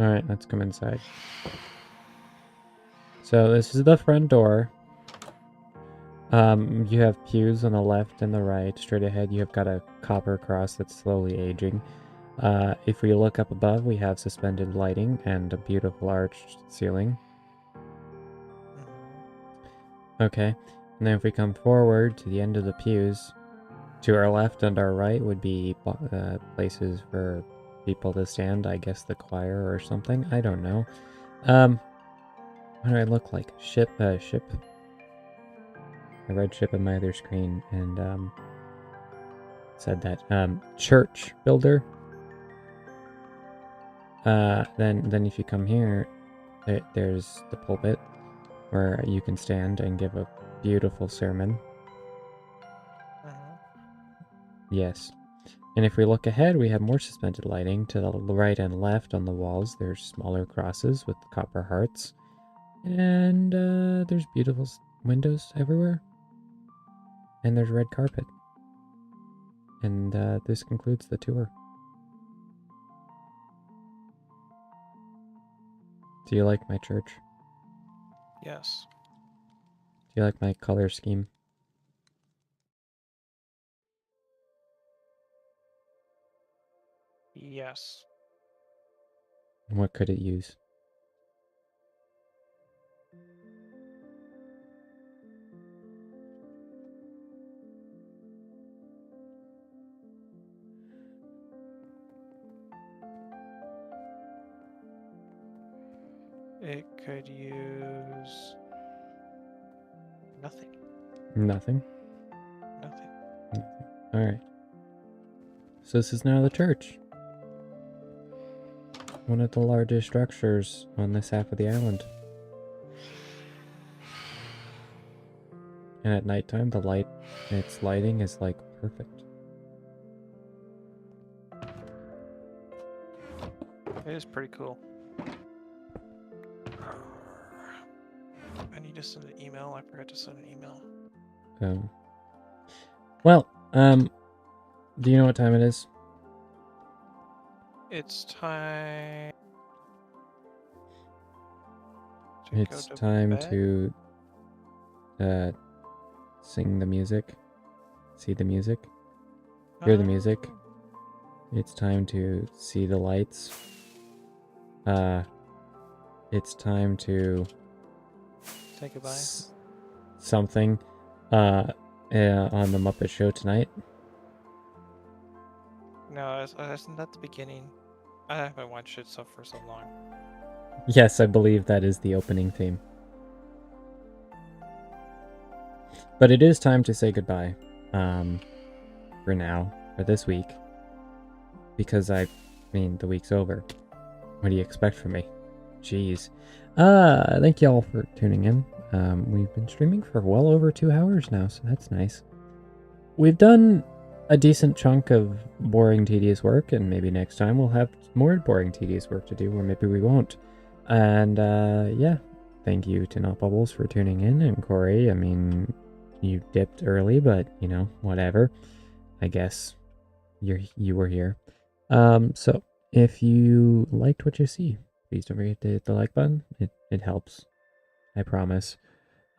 Alright, let's come inside. So this is the front door. You have pews on the left and the right. Straight ahead, you have got a copper cross that's slowly aging. If we look up above, we have suspended lighting and a beautiful arched ceiling. Okay, and then if we come forward to the end of the pews, to our left and our right would be places for people to stand. I guess the choir or something. I don't know. What do I look like? Ship. I read ship on my other screen and said that. Church builder. Then if you come here, there's the pulpit where you can stand and give a beautiful sermon. Yes. And if we look ahead, we have more suspended lighting. To the right and left on the walls, there's smaller crosses with copper hearts. And there's beautiful windows everywhere. And there's red carpet. And this concludes the tour. Do you like my church? Yes. Do you like my color scheme? Yes. What could it use? It could use nothing. Nothing? Nothing. Alright. So this is now the church. One of the largest structures on this half of the island. And at nighttime, its lighting is like perfect. It is pretty cool. I need to send an email. I forgot to send an email. Well, do you know what time it is? It's time. It's time to sing the music, see the music, hear the music. It's time to see the lights. It's time to say goodbye. Something on the Muppet Show tonight. No, isn't that the beginning? I haven't watched it for so long. Yes, I believe that is the opening theme. But it is time to say goodbye. For now, for this week. Because the week's over. What do you expect from me? Jeez. Thank you all for tuning in. We've been streaming for well over 2 hours now, so that's nice. We've done a decent chunk of boring, tedious work, and maybe next time we'll have more boring, tedious work to do, or maybe we won't. And, yeah. Thank you to Not Bubbles for tuning in, and Corey, you dipped early, but, whatever. I guess you were here. So, if you liked what you see, please don't forget to hit the like button. It helps. I promise.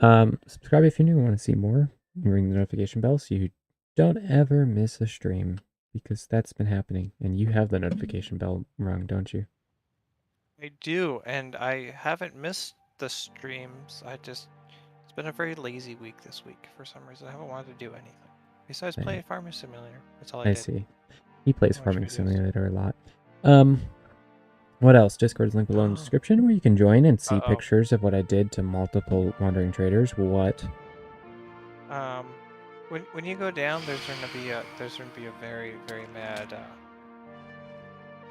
Subscribe if you're new and want to see more. Ring the notification bell so you don't ever miss a stream. because that's been happening, and you have the notification bell rung, don't you? I do, and I haven't missed the streams. It's been a very lazy week this week for some reason. I haven't wanted to do anything besides play Farming Simulator. That's all I I did. see. He plays Watch Farming videos. Simulator a lot. What else? Discord's link below in the description where you can join and see pictures of what I did to multiple wandering traders. What? When you go down, there's gonna be a very very mad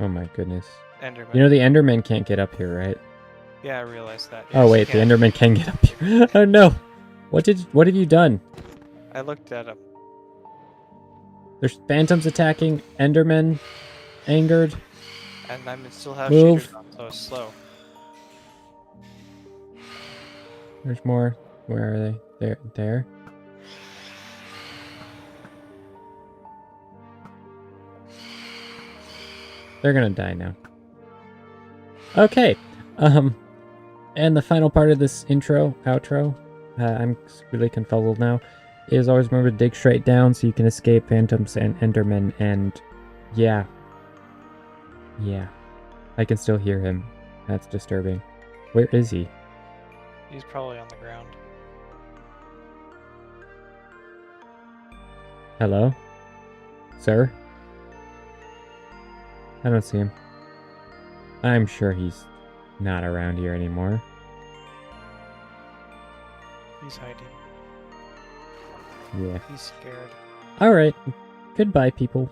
Oh my goodness. Enderman. You know the Enderman can't get up here, right? Yeah, I realized that. Oh Yes, wait, the yeah. Enderman can get up here. Oh no! What have you done? I looked at him. There's phantoms attacking, Endermen angered. And I still have Move. shooters on, so it's slow. There's more. Where are they? There. They're gonna die now. Okay. And the final part of this outro, I'm really confuzzled now, is always remember to dig straight down so you can escape phantoms and endermen, and yeah. Yeah. I can still hear him. That's disturbing. Where is he? He's probably on the ground. Hello? Sir? I don't see him. I'm sure he's not around here anymore. He's hiding. Yeah. He's scared. Alright. Goodbye, people.